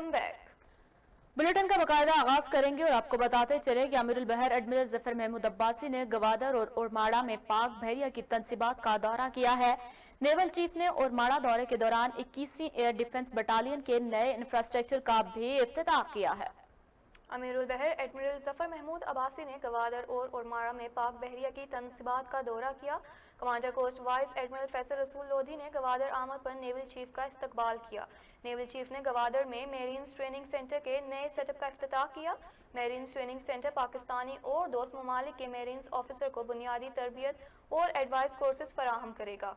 Welcome back. Bulletin का बाकायदा आगाज करेंगे और आपको बताते चले कि अमीरुल बहर एडमिरल जफर महमूद अब्बासी ने गवादर और ओरमाड़ा में पाक बहरिया की तनसीबात का दौरा किया है। नेवल चीफ ने ओरमाड़ा दौरे के दौरान 21वीं एयर डिफेंस बटालियन के नए इंफ्रास्ट्रक्चर का भी इफ्तिताह किया है। अमीरुल बहर एडमिरल जफर महमूद अब्बासी ने गवादर और ओरमाड़ा में पाक बहरिया की तनसीबात का दौरा किया। Commander coast vice admiral Faisal Rasool Lodhi ने गवादर आमद पर नेवल चीफ का इस्तकबाल किया। नेवल चीफ ने गवादर में मेरीन्स ट्रेनिंग सेंटर के नए सेटअप का इफ्तिताह किया। मेरीन्स ट्रेनिंग सेंटर पाकिस्तानी और दोस्त ममालिक के मेरीन्स ऑफिसर को बुनियादी तरबियत और एडवाइस कोर्सेज फराहम करेगा।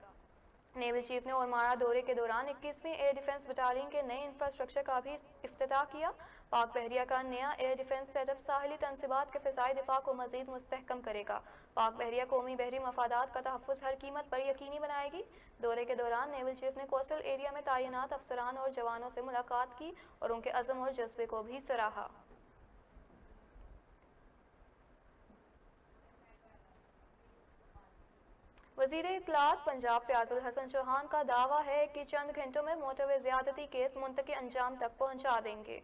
नेवल चीफ ने ओरमाड़ा दौरे के दौरान 21वीं एयर डिफेंस बटालियन के नए इंफ्रास्ट्रक्चर का भी इफ्तिताह किया। पाक बहरिया का नया एयर डिफेंस सेटअप साहिली तनसीबात के फ़िज़ाई दिफा को मज़ीद मुस्तहकम करेगा। पाक बहरिया कौमी बहरी मफादात का तहफ़्फ़ुज़ हर कीमत पर यकीनी बनाएगी। दौरे के दौरान नेवल चीफ ने कोस्टल एरिया में तैनात अफसरान और जवानों से मुलाकात की और उनके अज़म और जज्बे को भी सराहा। वज़ीर इत्तलात पंजाब फ़याज़ुल हसन चौहान का दावा है कि चंद घंटों में मोटरवे ज़्यादती केस मुंतकी अंजाम तक पहुंचा देंगे।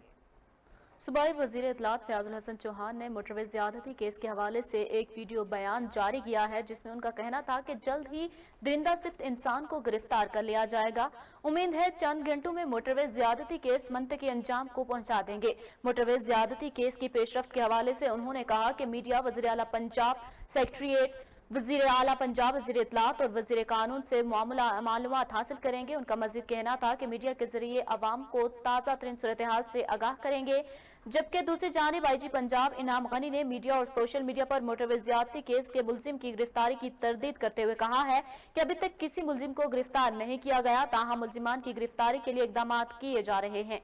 सूबाई वज़ीर इत्तलात फ़याज़ुल हसन चौहान ने मोटरवे ज़्यादती केस के हवाले से एक वीडियो बयान जारी किया है, जिसमें उनका कहना था कि जल्द ही दरिंदा सिफ्त इंसान को गिरफ्तार कर लिया जाएगा। उम्मीद है चंद घंटों में मोटरवे ज़्यादती केस मुंतकी अंजाम को पहुंचा देंगे। मोटरवे ज़्यादती केस की पेशरफ्त के हवाले से उन्होंने कहा कि मीडिया वज़ीर आला पंजाब सेक्रेटेरिएट वज़ीर आला पंजाब वज़ीर इत्तलात और वज़ीर कानून से मालूमात हासिल करेंगे। उनका मज़ीद कहना था कि मीडिया के जरिए अवाम को ताज़ा तरीन सूरत हाल से आगाह करेंगे। जबकि दूसरी जानिब IG पंजाब इनाम गनी ने मीडिया और सोशल मीडिया पर मोटरवे ज़्यादती केस के मुल्जिम की गिरफ्तारी की तरदीद करते हुए कहा है कि अभी तक किसी मुल्जिम को गिरफ्तार नहीं किया गया, ताहम मुल्जिमान की गिरफ्तारी के लिए इकदाम किए जा रहे हैं।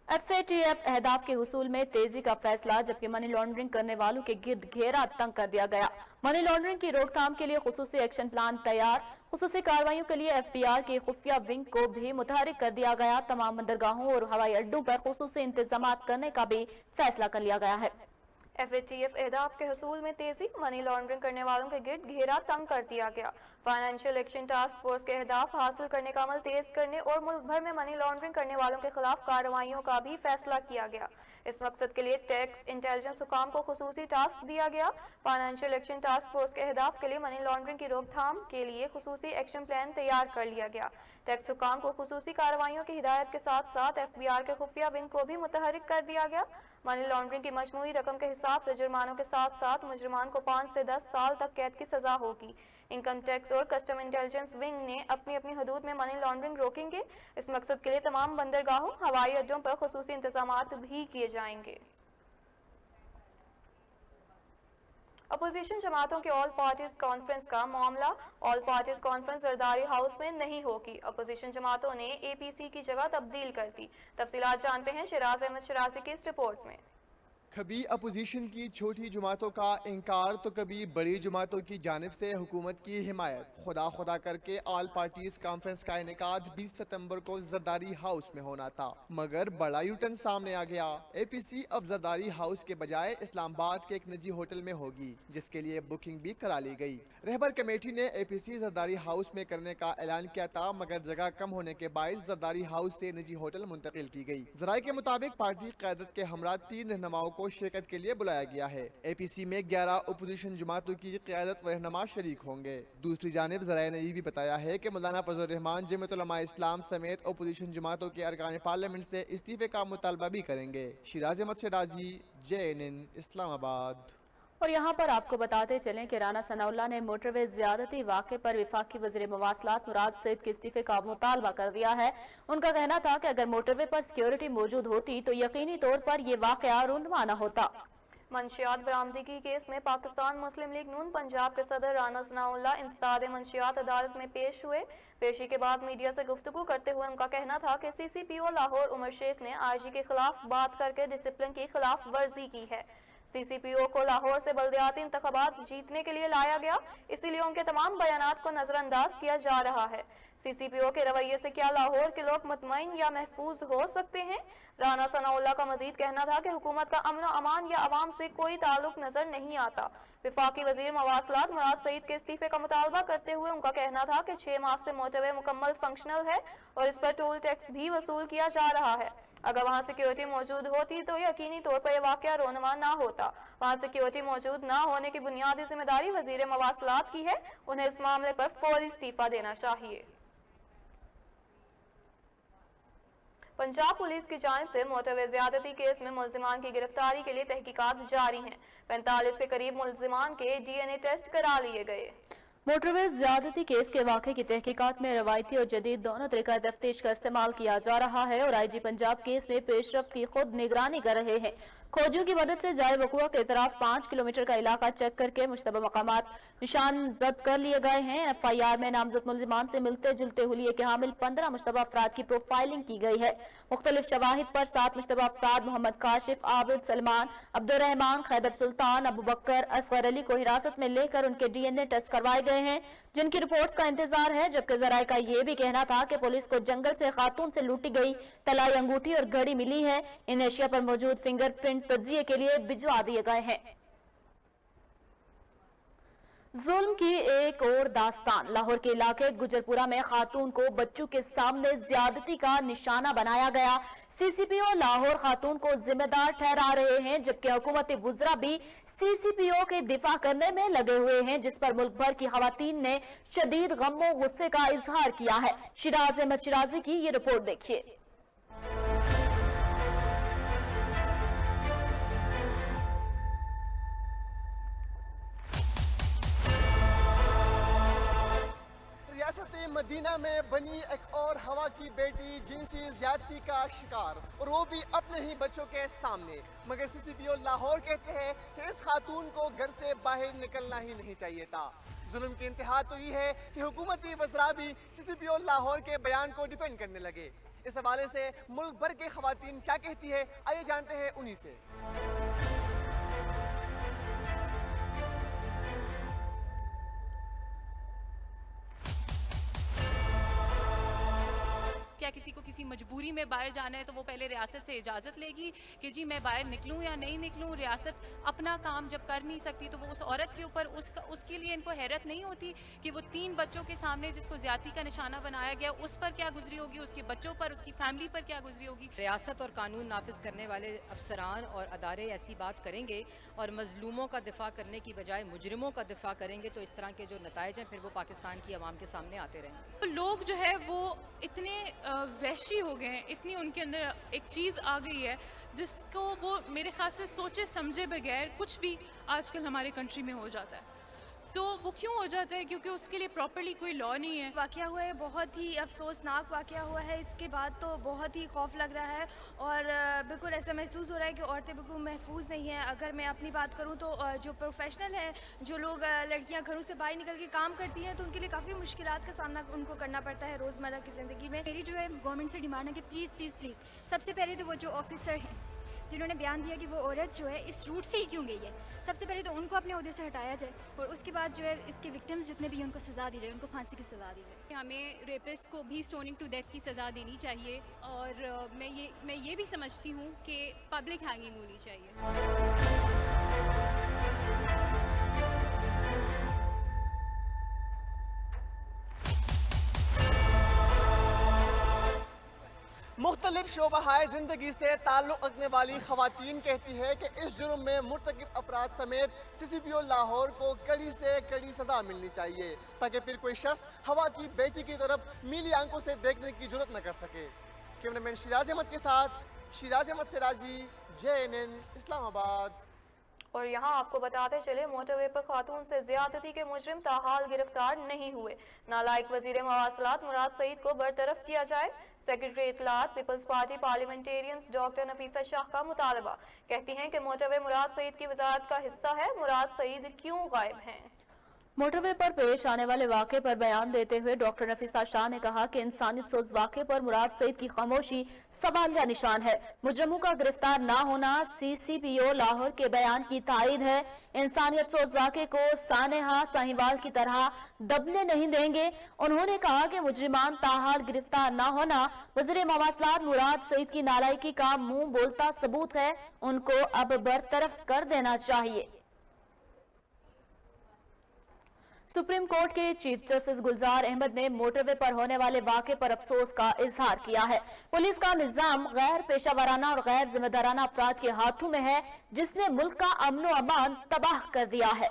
FATF अहदाफ के हुसूल में तेजी का फैसला, जबकि मनी लॉन्ड्रिंग करने वालों के गिर्द घेरा तंग कर दिया गया। मनी लॉन्ड्रिंग की रोकथाम के लिए खुसूसी एक्शन प्लान तैयार। खुसूसी कार्रवाइयों के लिए FDR के खुफिया विंग को भी मुतहरिक कर दिया गया। तमाम बंदरगाहों और हवाई अड्डों पर खुसूसी इंतजाम करने का भी फैसला कर लिया गया है। FATF अहदाफ के हसूल में तेजी, मनी लॉन्ड्रिंग करने वालों के गिर्द घेरा तंग कर दिया गया। फाइनेंशियल एक्शन टास्क फोर्स के अहदाफ हासिल करने का अमल तेज करने और मुल्क भर में मनी लॉन्ड्रिंग करने वालों के खिलाफ कार्रवाइयों का भी फैसला किया गया। इस मकसद के लिए टैक्स इंटेलिजेंस हुकाम को खुसूसी टास्क दिया गया। फाइनेंशियल एक्शन टास्क फोर्स के अहदाफ के लिए मनी लॉन्ड्रिंग की रोकथाम के लिए खुसूसी एक्शन प्लान तैयार कर लिया गया। टैक्स हुकाम को खुसूसी कार्रवाइयों की हिदायत के साथ साथ FBR के खुफिया विंग को भी मुतहरिक कर दिया गया। मनी लॉन्ड्रिंग की मजमूई रकम के हिसाब से जुर्मानों के साथ साथ मुजरिमान को 5 से 10 साल तक कैद की सजा होगी। इनकम टैक्स और कस्टम इंटेलिजेंस विंग ने अपनी अपनी हदूद में मनी लॉन्ड्रिंग रोकेंगे। इस मकसद के लिए तमाम बंदरगाहों, हवाई अड्डों पर खुसूसी इंतजामात भी किए जाएंगे। अपोजिशन जमातों के ऑल पार्टीज कॉन्फ्रेंस का मामला, all parties conference Zardari house में नहीं होगी। अपोजिशन जमातों ने APC की जगह तब्दील कर दी। तफसीलात जानते हैं शिराज अहमद शिराजी की इस रिपोर्ट में। कभी अपोजिशन की छोटी जमातों का इनकार तो कभी बड़ी जमातों की जानिब से हुकूमत की हिमायत। खुदा करके ऑल पार्टीज कॉन्फ्रेंस का इनेकाद 20 सितंबर को जरदारी हाउस में होना था, मगर बड़ा यूटर्न सामने आ गया। APC अब जरदारी हाउस के बजाय इस्लामाबाद के एक निजी होटल में होगी, जिसके लिए बुकिंग भी करा ली गई। रहबर कमेटी ने APC जरदारी हाउस में करने का ऐलान किया था, मगर जगह कम होने के बायस जरदारी हाउस से निजी होटल मुंतकिल की गई। जराये के मुताबिक पार्टी क़यादत के हमरा 3 रहनुमाओं को शिरकत के लिए बुलाया गया है। APC में 11 अपोजिशन जमातों की क़यादत व रहनुमा शरीक होंगे। दूसरी जानिब ज़राए ने ये भी बताया है कि मौलाना फजल रहमान जमीयत उलमा इस्लाम समेत अपोजिशन जमातों के अरकान पार्लियामेंट से इस्तीफे का मुतालबा भी करेंगे। शिराज अहमद शिराजी, JNN इस्लामाबाद। और यहाँ पर आपको बताते चलें कि राना सनाउल्लाह ने मोटरवे ज़्यादती वाक़े पर वफाकी वज़ीर मवासलात मुराद सईद के इस्तीफे का मुतालबा कर दिया है। उनका कहना था कि अगर मोटरवे पर सिक्योरिटी मौजूद होती तो यकीनी तौर पर यह वाक़या रुनवा न होता। मंशियात बरामदगी केस में पाकिस्तान मुस्लिम लीग नून पंजाब के सदर राना सनाउल्लाह इंसदाद मंशियात अदालत में पेश हुए। पेशी के बाद मीडिया से गुफ्तगू करते हुए उनका कहना था कि CCPO लाहौर उमर शेख ने IG के खिलाफ बात करके डिसिप्लिन की खिलाफ वर्जी की है। CCPO को लाहौर से बल्दियाती इंतखाबात जीतने के लिए लाया गया, इसीलिए उनके तमाम बयानात को नजरअंदाज किया जा रहा है। CCPO के रवैये से क्या लाहौर के लोग मुतमईन या महफूज हो सकते हैं? राना सनाउल्लाह का मजीद कहना था कि हुकूमत का अमन अमान या अवाम से कोई ताल्लुक नजर नहीं आता। वफाकी वजीर मवासलात मुराद सईद के इस्तीफे का मुतालबा करते हुए उनका कहना था कि 6 माह से मोटरवे मुकम्मल फंक्शनल है और इस पर टोल टैक्स भी वसूल किया जा रहा है। अगर वहाँ सिक्योरिटी मौजूद होती तो यकीनी तौर पर यह वाकया रोनुमा ना होता। वहाँ सिक्योरिटी मौजूद ना होने की बुनियादी जिम्मेदारी वजीर मवासलात की है, उन्हें इस मामले पर फौरी इस्तीफा देना चाहिए। पंजाब पुलिस की जानिब से मोटरवे ज्यादती केस में मुल्जिमान की गिरफ्तारी के लिए तहकीकात जारी हैं। 45 के करीब मुल्जिमान के DNA टेस्ट करा लिए गए। मोटरवे ज्यादती केस के वाक़े की तहकीकात में रवायती और जदीद दोनों तरीका तफ्तीश का इस्तेमाल किया जा रहा है और IG पंजाब केस में पेशरफ्त की खुद निगरानी कर रहे हैं। खोजियों की मदद से जाए वक़ुआ के तरफ 5 किलोमीटर का इलाका चेक करके मुश्तबा मकामात निशान जब्त कर लिए गए हैं। FIR में नामजद मुल्जिमान से मिलते जुलते हुलिये के हामिल 15 मुश्तबा अफराद की प्रोफाइलिंग की गई है। मुख्तलिफ शवाहिद पर 7 मुश्तबा अफराद मोहम्मद काशिफ, आबिद, सलमान, अब्दुर्रहमान, खैबर सुल्तान, अबू बकर, असगर अली को हिरासत में लेकर उनके DNA टेस्ट करवाए गए हैं, जिनकी रिपोर्ट्स का इंतजार है। जबकि जराये का ये भी कहना था कि पुलिस को जंगल से खातून से लूटी गई तलाई अंगूठी और घड़ी मिली है। इन एशिया पर मौजूद फिंगरप्रिंट तज्जिए के लिए भिजवा दिए गए हैं। जुल्म की एक और दास्तान। लाहौर के इलाके गुजरपुरा में खातून को बच्चों के सामने ज्यादती का निशाना बनाया गया। CCPO लाहौर खातून को जिम्मेदार ठहरा रहे हैं, जबकि हुकूमती वुज़रा भी CCPO के दिफा करने में लगे हुए हैं, जिस पर मुल्क भर की खवातीन ने शदीद गम और गुस्से का इजहार किया है। शिराज अहमद शिराजी की ये रिपोर्ट देखिए। रियासत मदीना में बनी एक और हवा की बेटी जिनसी ज्यादती का शिकार, और वो भी अपने ही बच्चों के सामने। मगर CCPO लाहौर कहते हैं कि इस खातून को घर से बाहर निकलना ही नहीं चाहिए था। जुल्म की इंतहा तो ये है कि हुकूमती वज़रा भी CCPO लाहौर के बयान को डिफेंड करने लगे। इस हवाले से मुल्क भर के खवातीन क्या कहती है, आइए जानते हैं उन्हीं से। क्या किसी को किसी मजबूरी में बाहर जाना है तो वो पहले रियासत से इजाज़त लेगी कि जी मैं बाहर निकलूं या नहीं निकलूं? रियासत अपना काम जब कर नहीं सकती तो वो उस औरत के ऊपर उसके लिए इनको हैरत नहीं होती कि वो 3 बच्चों के सामने जिसको ज्यादती का निशाना बनाया गया उस पर क्या गुजरी होगी, उसके बच्चों पर, उसकी फैमिली पर क्या गुजरी होगी। रियासत और कानून नाफिज करने वाले अफसरान और अदारे ऐसी बात करेंगे और मजलूमों का दिफा करने की बजाय मुजरिमों का दिफा करेंगे तो इस तरह के जो नताइज हैं फिर वो पाकिस्तान की आवाम के सामने आते रहेंगे। लोग जो है वो इतने वहशी हो गए हैं, इतनी उनके अंदर एक चीज़ आ गई है जिसको वो मेरे ख्याल से सोचे समझे बगैर कुछ भी आजकल हमारे कंट्री में हो जाता है। तो वो क्यों हो जाता है? क्योंकि उसके लिए प्रॉपर्ली कोई लॉ नहीं है। वाक़या हुआ है, बहुत ही अफसोसनाक वाक़या हुआ है। इसके बाद तो बहुत ही खौफ लग रहा है और बिल्कुल ऐसा महसूस हो रहा है कि औरतें बिल्कुल महफूज नहीं हैं। अगर मैं अपनी बात करूं तो जो प्रोफेशनल हैं, जो लोग लड़कियां घरों से बाहर निकल के काम करती हैं, तो उनके लिए काफ़ी मुश्किलात का सामना उनको करना पड़ता है रोज़मर्रा की ज़िंदगी में। मेरी जो है गवर्नमेंट से डिमांड है कि प्लीज़ प्लीज़ प्लीज़ सबसे पहले तो वो जो ऑफिसर हैं जिन्होंने बयान दिया कि वो औरत जो है इस रूट से ही क्यों गई है, सबसे पहले तो उनको अपने ओहदे से हटाया जाए और उसके बाद जो है इसके विक्टिम्स जितने भी उनको सज़ा दी जाए, उनको फांसी की सज़ा दी जाए। हमें रेपिस्ट को भी स्टोनिंग टू डेथ की सज़ा देनी चाहिए और मैं ये भी समझती हूँ कि पब्लिक हैंगिंग होनी चाहिए। मुख्तलिफ शोबाहाए ज़िंदगी से ताल्लुक़ रखने वाली ख़वातीन कहती है कि इस जुर्म में मुर्तकिब अफराद समेत CCPO लाहौर को कड़ी से कड़ी सज़ा मिलनी चाहिए ताकि फिर कोई शख्स हवा की बेटी की तरफ मीली आंखों से देखने की जुर्रत न कर सके। कैमरामैन शिराज अहमद के साथ शिराज अहमद सिराजी, JNN इस्लामाबाद। और यहाँ आपको बताते चले मोटरवे पर खातून से ज्यादती के मुजरिम ताहाल गिरफ्तार नहीं हुए। नालायक वजीर मवासलात मुराद सईद को बरतरफ किया जाए। सेक्रेटरी इत्तलात पीपल्स पार्टी पार्लियामेंटेरियंस डॉक्टर नफीसा शाह का मुतालबा। कहती हैं कि मोटरवे मुराद सईद की वजारत का हिस्सा है। मुराद सईद क्यों गायब हैं? मोटर वे पर पेश आने वाले वाक़े पर बयान देते हुए डॉक्टर नफीसा शाह ने कहा कि इंसानियत सोज वाक़े पर मुराद सईद की खामोशी सवालिया निशान है। मुजरमों का गिरफ्तार ना होना CCPO लाहौर के बयान की तायद है। इंसानियत सोज वाक़े को सानेहा साहिवाल की तरह दबने नहीं देंगे। उन्होंने कहा कि मुजरिमान ताहाल गिरफ्तार ना होना वज़ीर मवासलात मुराद सईद की नालायकी का मुंह बोलता सबूत है। उनको अब बरतरफ कर देना चाहिए। सुप्रीम कोर्ट के चीफ जस्टिस गुलजार अहमद ने मोटरवे पर होने वाले वाक़े पर अफसोस का इजहार किया है। पुलिस का निजाम गैर पेशावराना और गैर जिम्मेदाराना अफराद के हाथों में है, जिसने मुल्क का अमन व अमान तबाह कर दिया है।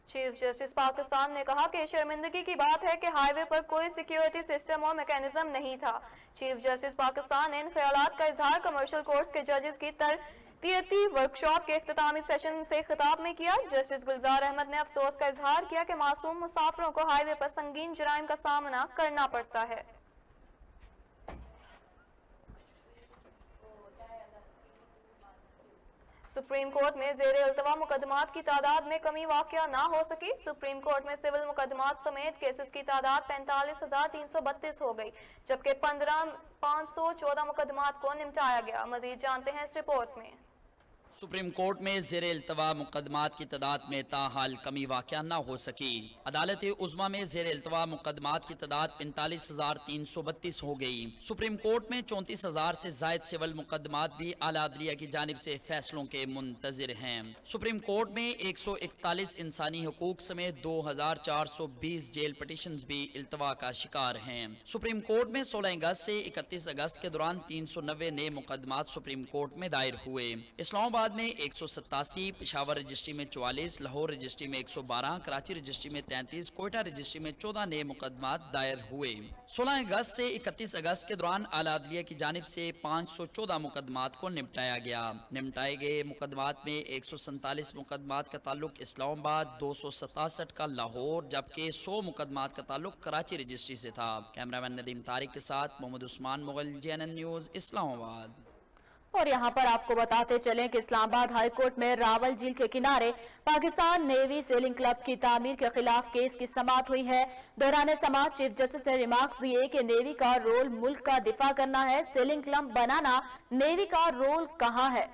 चीफ जस्टिस पाकिस्तान ने कहा कि शर्मिंदगी की बात है कि हाईवे पर कोई सिक्योरिटी सिस्टम और मैकेनिज्म नहीं था। चीफ जस्टिस पाकिस्तान ने इन ख्यालात का इजहार कमर्शियल कोर्ट्स के जजेस की तरबियती वर्कशॉप के इख्तितामी सेशन से खिताब में किया। जस्टिस गुलजार अहमद ने अफसोस का इजहार किया कि मासूम मुसाफिरों को हाईवे पर संगीन जराइम का सामना करना पड़ता है। सुप्रीम कोर्ट में ज़ेर इल्तवा मुकदमात की तादाद में कमी वाक़या ना हो सकी। सुप्रीम कोर्ट में सिविल मुकदमात समेत केसेस की तादाद 45,332 हो गई, जबकि 514 मुकदमात को निपटाया गया। मजीद जानते हैं इस रिपोर्ट में। सुप्रीम कोर्ट में ज़ेर इल्तवा मुकदमात की तादाद में ताहाल कमी वाक़या न हो सकी। अदालत उज़्मा में ज़ेर इल्तवा मुकदमात की तादाद 45,332 हो गई। सुप्रीम कोर्ट में 34,000 से ज़ायद सिविल मुकदमात भी आला अदलिया की जानिब से फैसलों के मुंतज़िर हैं। सुप्रीम कोर्ट में 141 इंसानी हकूक समेत 2,420 जेल पटिशन्स भी इल्तवा का शिकार हैं। सुप्रीम कोर्ट में 16 अगस्त से 31 अगस्त के दौरान 390 नए मुकदमात सुप्रीम कोर्ट में दायर हुए। इस्लामाबाद में 187, पेशावर रजिस्ट्री में 44, लाहौर रजिस्ट्री में 112, कराची रजिस्ट्री में 33, कोयटा रजिस्ट्री में 14 नए मुकदमात दायर हुए। 16 अगस्त से 31 अगस्त के दौरान आला अदलिया की जानिब से 514 मुकदमात को निपटाया गया। निपटाए गए मुकदमात में 147 मुकदमात का ताल्लुक इस्लामाबाद, 267 का लाहौर, जबकि 100 मुकदमात का ताल्लुक कराची रजिस्ट्री से था। कैमरामैन नदीम तारिक के साथ मोहम्मद उस्मान मुगल, JNN न्यूज़, इस्लामाबाद। और यहाँ पर आपको बताते चलें कि इस्लामाबाद हाई कोर्ट में रावल झील के किनारे पाकिस्तान नेवी सेलिंग क्लब की तामीर के खिलाफ केस की समाअत हुई है। दौरान समाअत चीफ जस्टिस ने रिमार्क्स दिए कि नेवी का रोल मुल्क का दिफा करना है, सेलिंग क्लब बनाना नेवी का रोल कहाँ है।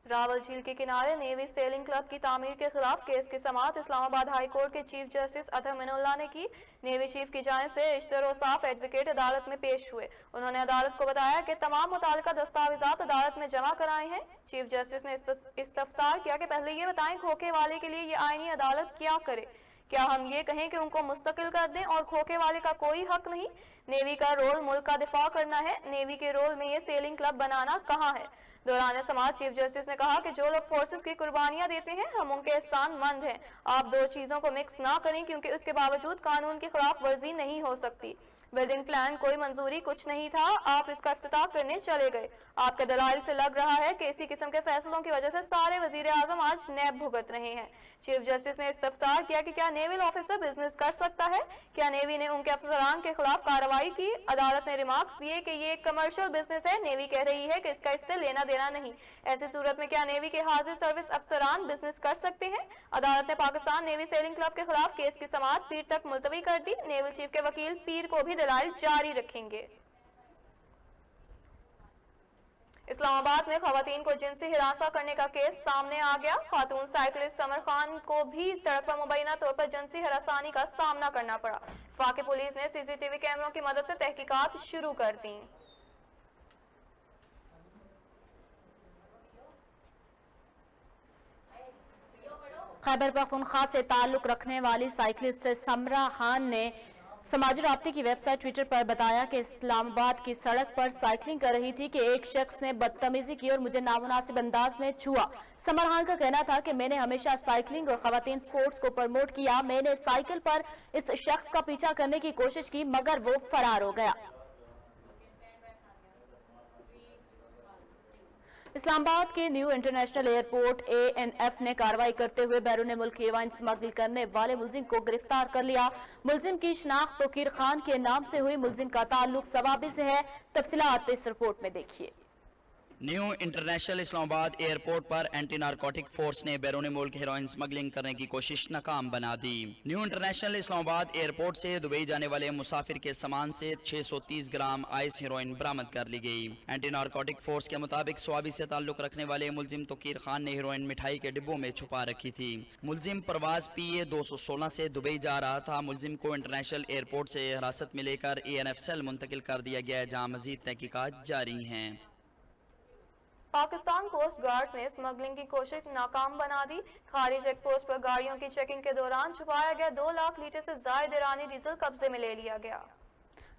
रावल झील के किनारे नेवी सेलिंग क्लब की तामीर के खिलाफ केस की समाअत इस्लामाबाद हाई कोर्ट के चीफ जस्टिस अतहर मिनुल्लाह ने की। नेवी चीफ की जानिब से इश्तरोसाफ एडवोकेट अदालत में पेश हुए। उन्होंने अदालत को बताया कि तमाम मुतालिका दस्तावेजात अदालत में जमा कराए हैं। चीफ जस्टिस ने इस्तफसार किया कि पहले ये बताएं खोखे वाले के लिए ये आईनी अदालत क्या करे। क्या हम ये कहें कि उनको मुस्तकिल कर दें और खोखे वाले का कोई हक नहीं। नेवी का रोल मुल्क का दिफा करना है, नेवी के रोल में ये सेलिंग क्लब बनाना कहाँ है। दौरान समाज चीफ जस्टिस ने कहा कि जो लोग फोर्सेस की कुर्बानियां देते हैं हम उनके एहसानमंद हैं। आप दो चीजों को मिक्स ना करें, क्योंकि उसके बावजूद कानून की खिलाफ वर्जी नहीं हो सकती। बिल्डिंग प्लान कोई मंजूरी कुछ नहीं था, आप इसका इफ्तिताह करने चले गए। आपके दलाइल से लग रहा है कि इसी किस्म के फैसलों की वजह से सारे वजीर आजम आज नैब भुगत रहे हैं। चीफ जस्टिस ने इस्तफसार किया कि क्या नेवल ऑफिसर बिजनेस कर सकता है, क्या नेवी ने उनके अफसरान के खिलाफ कार्रवाई की। अदालत ने रिमार्क्स दिए कि ये एक कमर्शियल बिजनेस है, नेवी कह रही है कि इसका इससे लेना देना नहीं। ऐसी सूरत में क्या नेवी के हाजिर सर्विस अफसरान बिजनेस कर सकते हैं। अदालत ने पाकिस्तान नेवी सेलिंग क्लब के खिलाफ केस की समाअत पीर तक मुलतवी कर दी। नेवल चीफ के वकील पीर को भी दलाइल जारी रखेंगे। इस्लामाबाद में खवातीन को जिनसी हिरासा करने का केस सामने आ गया। खातून साइकिलिस्ट समर खान को भी सड़क पर मुबैना तौर पर जिनसी हरासानी का सामना करना पड़ा। वफाकी पुलिस ने CCTV कैमरों की मदद से तहकीकात शुरू कर दी। खैबर पख्तूनख्वा से ताल्लुक रखने वाली साइकिलिस्ट समरा खान ने समाजी राब्ते की वेबसाइट ट्विटर पर बताया कि इस्लामाबाद की सड़क पर साइकिलिंग कर रही थी कि एक शख्स ने बदतमीजी की और मुझे नामुनासिब अंदाज में छुआ। समर खान का कहना था कि मैंने हमेशा साइकिलिंग और खवातीन स्पोर्ट्स को प्रमोट किया। मैंने साइकिल पर इस शख्स का पीछा करने की कोशिश की, मगर वो फरार हो गया। इस्लामाबाद के न्यू इंटरनेशनल एयरपोर्ट ANF ने कार्रवाई करते हुए बैरून मुल्क हेरोइन स्मगल करने वाले मुलजिम को गिरफ्तार कर लिया। मुलजिम की शनाख्त तोकीर खान के नाम से हुई। मुलजिम का ताल्लुक सवाबी से है। तफसीलात इस रिपोर्ट में देखिए। न्यू इंटरनेशनल इस्लामाबाद एयरपोर्ट पर एंटी नारकोटिक फोर्स ने बैरून मुल्क हेरोइन स्मगलिंग करने की कोशिश नाकाम बना दी। न्यू इंटरनेशनल इस्लामाबाद एयरपोर्ट से दुबई जाने वाले मुसाफिर के सामान से 630 ग्राम आइस हेरोइन बरामद कर ली गई। एंटी नारकोटिक फोर्स के मुताबिक स्वाबी से ताल्लुक रखने वाले मुलजिम तोकीर खान ने हेरोइन मिठाई के डिब्बों में छुपा रखी थी। मुलजिम परवाज PA 216 से दुबई जा रहा था। मुलजिम को इंटरनेशनल एयरपोर्ट से हिरासत में लेकर ANF सेल मुंतकिल कर दिया गया है, जहाँ मजीद तहकीकात जारी हैं। पाकिस्तान कोस्ट गार्ड्स ने स्मगलिंग की कोशिश नाकाम बना दी। खारी चेक पोस्ट पर गाड़ियों की चेकिंग के दौरान छुपाया गया 2 लाख लीटर से ज्यादा ईरानी डीजल कब्जे में ले लिया गया।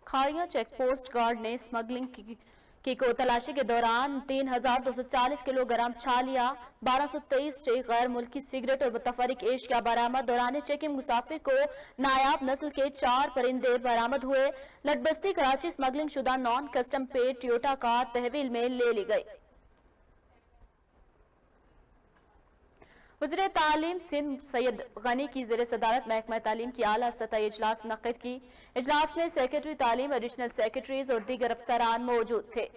खारिया चेक पोस्ट गार्ड ने स्मगलिंग की को तलाशी के दौरान 3240 किलोग्राम छालिया, 1223 गैर मुल्की सिगरेट और मुतफरिक एशिया बरामद। दौरान चेकिंग मुसाफिर को नायाब नस्ल के 4 परिंदे बरामद हुए। लटबस्ती कराची स्मगलिंग शुदा non custom paid Toyota car तहवील में ले ली गई। वज़ीर तालीम सिंध सैयद गनी की ज़ेर सदारत महकमा तालीम की आला सतह इजलास मुनक़्क़िद की। इजलास में सेक्रेटरी तालीम, एडिशनल सेक्रेटरीज और दीगर अफसरान मौजूद थे।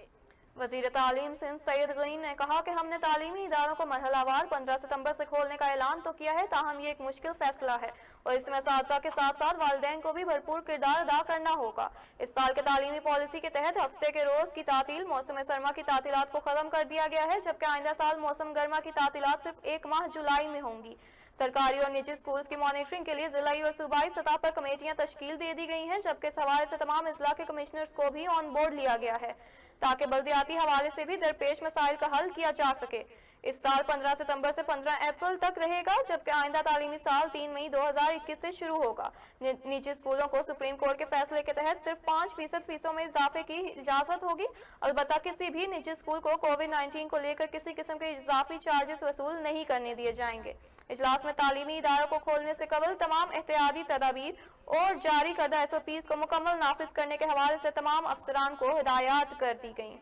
वज़ीर तालीम सिंध सैयद गनी ने कहा कि हमने तालीमी इदारों को मरहलावार 15 सितंबर से खोलने का ऐलान तो किया है, ताहम ये एक मुश्किल फैसला है और इसमें साथ के साथ वालिदैन को भी भरपूर किरदार अदा करना होगा। इस साल के तालीमी पॉलिसी के तहत हफ्ते के रोज की तातील मौसम सरमा की तातीलात को खत्म कर दिया गया है, जबकि आइंदा साल मौसम गर्मा की तातीलात सिर्फ 1 माह जुलाई में होंगी। सरकारी और निजी स्कूल्स की मॉनिटरिंग के लिए जिलाई और सूबाई सतह पर कमेटियां तश्कील दे दी गई हैं, जबकि इस हवाले से तमाम अजला के कमिश्नर्स को भी ऑन बोर्ड लिया गया है ताकि बल्दियाती हवाले से भी दरपेश मसाइल का हल किया जा सके। इस साल 15 सितंबर से 15 अप्रैल तक रहेगा, जबकि आइंदा तालीमी साल 3 मई 2021 से शुरू होगा। निजी स्कूलों को सुप्रीम कोर्ट के फैसले के तहत सिर्फ 5% फीसों में इजाफे की इजाजत होगी। अलबत्ता किसी भी निजी स्कूल को कोविड-19 को लेकर किसी किस्म के इजाफी चार्जेस वसूल नहीं करने दिए जाएंगे। इजलास में तालीमी इदारों को खोलने से कबल तमाम एहतियाती तदाबीर और जारी करदा SOPs को मुकम्मल नाफिज करने के हवाले से तमाम अफसरान को हिदायत कर दी गई।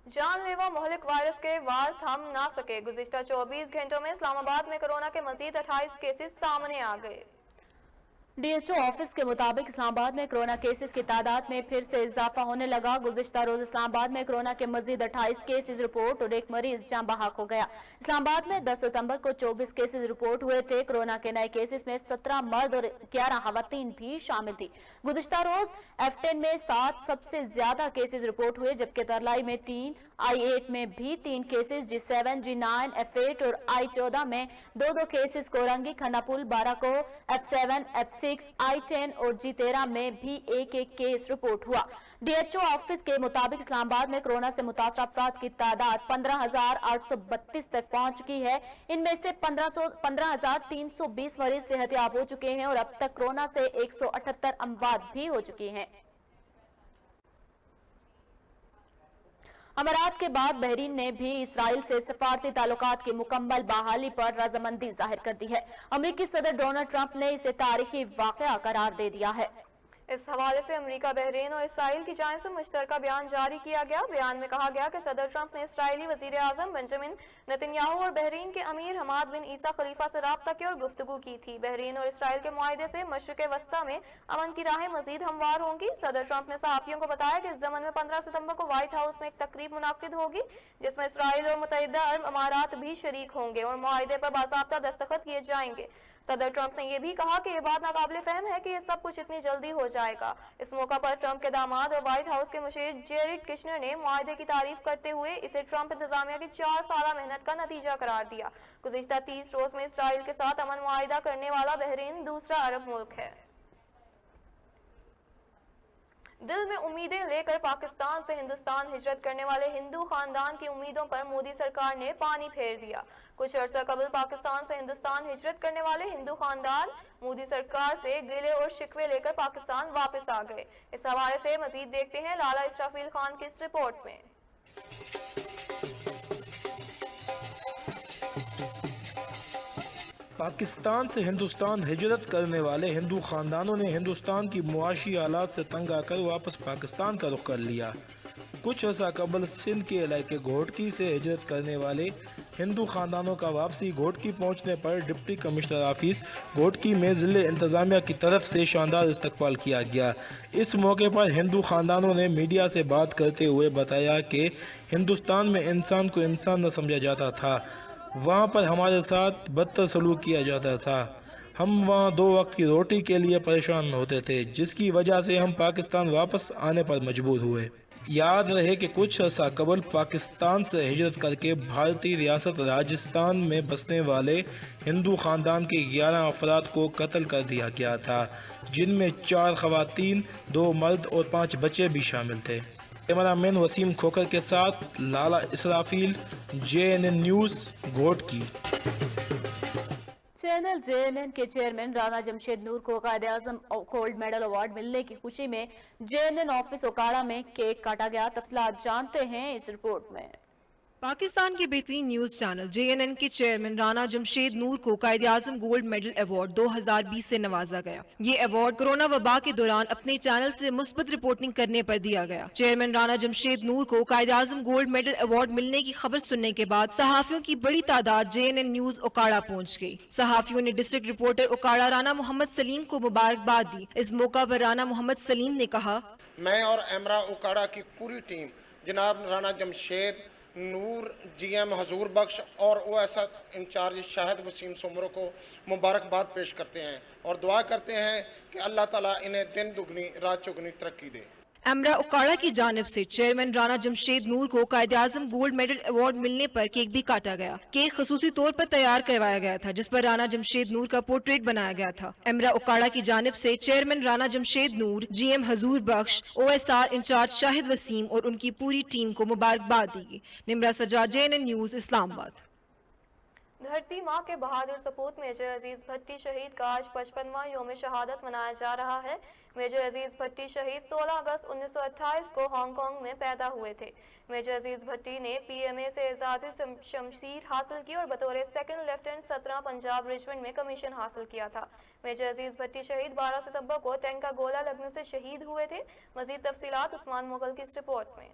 जानलेवा मोहलिक वायरस के वार थम ना सके। गुज़िश्ता 24 घंटों में इस्लामाबाद में कोरोना के मजीद 28 केसेस सामने आ गए। DHO ऑफिस के मुताबिक इस्लामाबाद में कोरोना केसेस की तादाद में फिर से इजाफा होने लगा। गुज़िश्ता रोज इस्लामाबाद में कोरोना के मजीद 28 केसेस रिपोर्ट और 1 मरीज जान बहक हो गया। इस्लामाबाद में 10 सितंबर को 24 केसेस रिपोर्ट हुए थे। कोरोना के नए केसेस में 17 मर्द और 11 खवातीन भी शामिल थी। गुज़िश्ता रोज F10 में 7 सबसे ज्यादा केसेस रिपोर्ट हुए, जबकि तरलाई में 3, I8 में भी 3 केसेस, G7, G9, F8 और I14 में 2 cases, Korangi, खन्नापुल, बाराको, F7, F6, I10 और G13 में भी 1 केस रिपोर्ट हुआ। DHO ऑफिस के मुताबिक इस्लामाबाद में कोरोना से मुतासर अफराद की तादाद 15,832 तक पहुंच चुकी है। इनमें से 15,320 मरीज सेहतयाब हो चुके हैं और अब तक कोरोना से 178 अमवात भी हो चुकी हैं। अमारात के बाद बहरीन ने भी इसराइल से सफारती ताल्लुकात की मुकम्मल बहाली पर रजामंदी जाहिर कर दी है। अमेरिकी सदर डोनाल्ड ट्रंप ने इसे तारीखी वाकया करार दे दिया है। इस हवाले से अमेरिका, बहरीन और इसराइल की जानिब से मुश्तरका बयान जारी किया गया। बयान में कहा गया कि सदर ट्रंप ने इसराइली वजीर आजम बेंजामिन नेतन्याहू और बहरीन के अमीर हमाद बिन ईसा खलीफा से राब्ता किया और गुफ्तगू की थी। बहरीन और इसराइल के मुआहदे से मशरिक़ वस्ता में अमन की राहें मजीद हमवार होंगी। सदर ट्रंप ने सहाफ़ियों को बताया कि इस ज़मन में 15 सितंबर को व्हाइट हाउस में एक तकरीब मुनाकिद होगी, जिसमें इसराइल और मुत्तहिदा अरब अमारात भी शरीक होंगे और मुआहदे पर बाज़ाब्ता दस्तखत किए जाएंगे। सदर ट्रंप ने यह भी कहा कि यह बात नाकाबिले फहम है कि यह सब कुछ इतनी जल्दी हो जाएगा। इस मौका पर ट्रंप के दामाद और व्हाइट हाउस के मुशीर जेरेड किशनर ने मुआहदे की तारीफ करते हुए इसे ट्रंप इंतजामिया की 4 साला मेहनत का नतीजा करार दिया। गुज़िश्ता 30 रोज में इसराइल के साथ अमन मुआहिदा करने वाला बहरीन दूसरा अरब मुल्क है। दिल में उम्मीदें लेकर पाकिस्तान से हिंदुस्तान हिजरत करने वाले हिंदू खानदान की उम्मीदों पर मोदी सरकार ने पानी फेर दिया। कुछ अर्सा कबल पाकिस्तान से हिंदुस्तान हिजरत करने वाले हिंदू खानदान मोदी सरकार से गिले और शिकवे लेकर पाकिस्तान वापस आ गए। इस हवाले से मजीद देखते हैं लाला इसराफील खान की इस रिपोर्ट में। پاکستان سے ہندوستان ہجرت کرنے والے ہندو خاندانوں نے ہندوستان کی معاشی حالات سے تنگ آ کر واپس پاکستان کا رخ کر لیا۔ کچھ عرصہ قبل سندھ کے علاقے گھوٹکی سے ہجرت کرنے والے ہندو خاندانوں کا واپسی گھوٹکی پہنچنے پر ڈپٹی کمشنر آفس گھوٹکی میں ضلع انتظامیہ کی طرف سے شاندار استقبال کیا گیا۔ اس موقع پر ہندو خاندانوں نے میڈیا سے بات کرتے ہوئے بتایا کہ ہندوستان میں انسان کو انسان نہ سمجھا جاتا تھا، وہاں پر ہمارے ساتھ بدتر سلوک کیا جاتا تھا، ہم وہاں 2 وقت کی روٹی کے لیے پریشان ہوتے تھے، جس کی وجہ سے ہم پاکستان واپس آنے پر مجبور ہوئے۔ یاد رہے کہ کچھ عرصہ قبل پاکستان سے ہجرت کر کے بھارتی ریاست راجستھان میں بسنے والے ہندو خاندان کے 11 افراد کو قتل کر دیا گیا تھا، جن میں 4 خواتین، 2 مرد اور 5 بچے بھی شامل تھے۔ کیمرہ مین وسیم کھوکر کے ساتھ لالا اسرافیل، JNN news, Ghotki. Channel JNN کے چیئرمین رانا جمشید نور کو Quaid Azam gold medal award ملنے کی خوشی میں JNN آفس اوکاڑا میں کیک کاٹا گیا۔ تفصیلات جانتے ہیں اس رپورٹ میں۔ پاکستان کے بہترین نیوز چینل JNN کے چیئرمین رانا جمشید نور کو Quaid Azam gold medal award 2020 سے نوازا گیا۔ یہ ایوارڈ کورونا وبا کے دوران اپنے چینل سے مثبت رپورٹنگ کرنے پر دیا گیا۔ چیئرمین رانا جمشید نور کو Quaid Azam gold medal award ملنے کی خبر سننے کے بعد صحافیوں کی بڑی تعداد JNN نیوز اوکاڑا پہنچ گئی۔ صحافیوں نے ڈسٹرکٹ رپورٹر اوکاڑا رانا محمد سلیم کو مبارکباد دی۔ اس موقع پر رانا محمد سلیم نے کہا، میں اور ایمرا اوکاڑا کی پوری ٹیم جناب رانا جمشید نور، GM حضور بخش اور OSR انچارج شاہد وسیم سمرو کو مبارکباد پیش کرتے ہیں اور دعا کرتے ہیں کہ اللہ تعالیٰ انہیں دن دگنی رات چگنی ترقی دے۔ ایمرا اوکاڑا کی جانب سے چیئرمین رانا جمشید نور کو Quaid Azam gold medal award ملنے پر کیک بھی کاٹا گیا۔ کیک خصوصی طور پر تیار کروایا گیا تھا، جس پر رانا جمشید نور کا پورٹریٹ بنایا گیا تھا۔ ایمرا اوکاڑا کی جانب سے چیئرمین رانا جمشید نور، GM حضور بخش، OSR انچارج شاہد وسیم اور ان کی پوری ٹیم کو مبارکباد دی گئی۔ نمرہ سجاد، JNN نیوز، اسلام آباد۔ دھرتی ماں کے بہادر سپوت میجر عزیز بھٹی شہید کا آج 55واں یوم شہادت منایا جا رہا ہے۔ میجر عزیز بھٹی شہید 16 اگست 1928 کو ہانگ کانگ میں پیدا ہوئے تھے۔ میجر عزیز بھٹی نے PMA سے اعزازی شمشیر حاصل کی اور بطور 2nd لیفٹیننٹ 17 پنجاب ریجمنٹ میں کمیشن حاصل کیا تھا۔ میجر عزیز بھٹی شہید 12 ستمبر کو ٹینک کا گولہ لگنے سے شہید ہوئے تھے۔ مزید تفصیلات عثمان مغل کی اس رپورٹ میں۔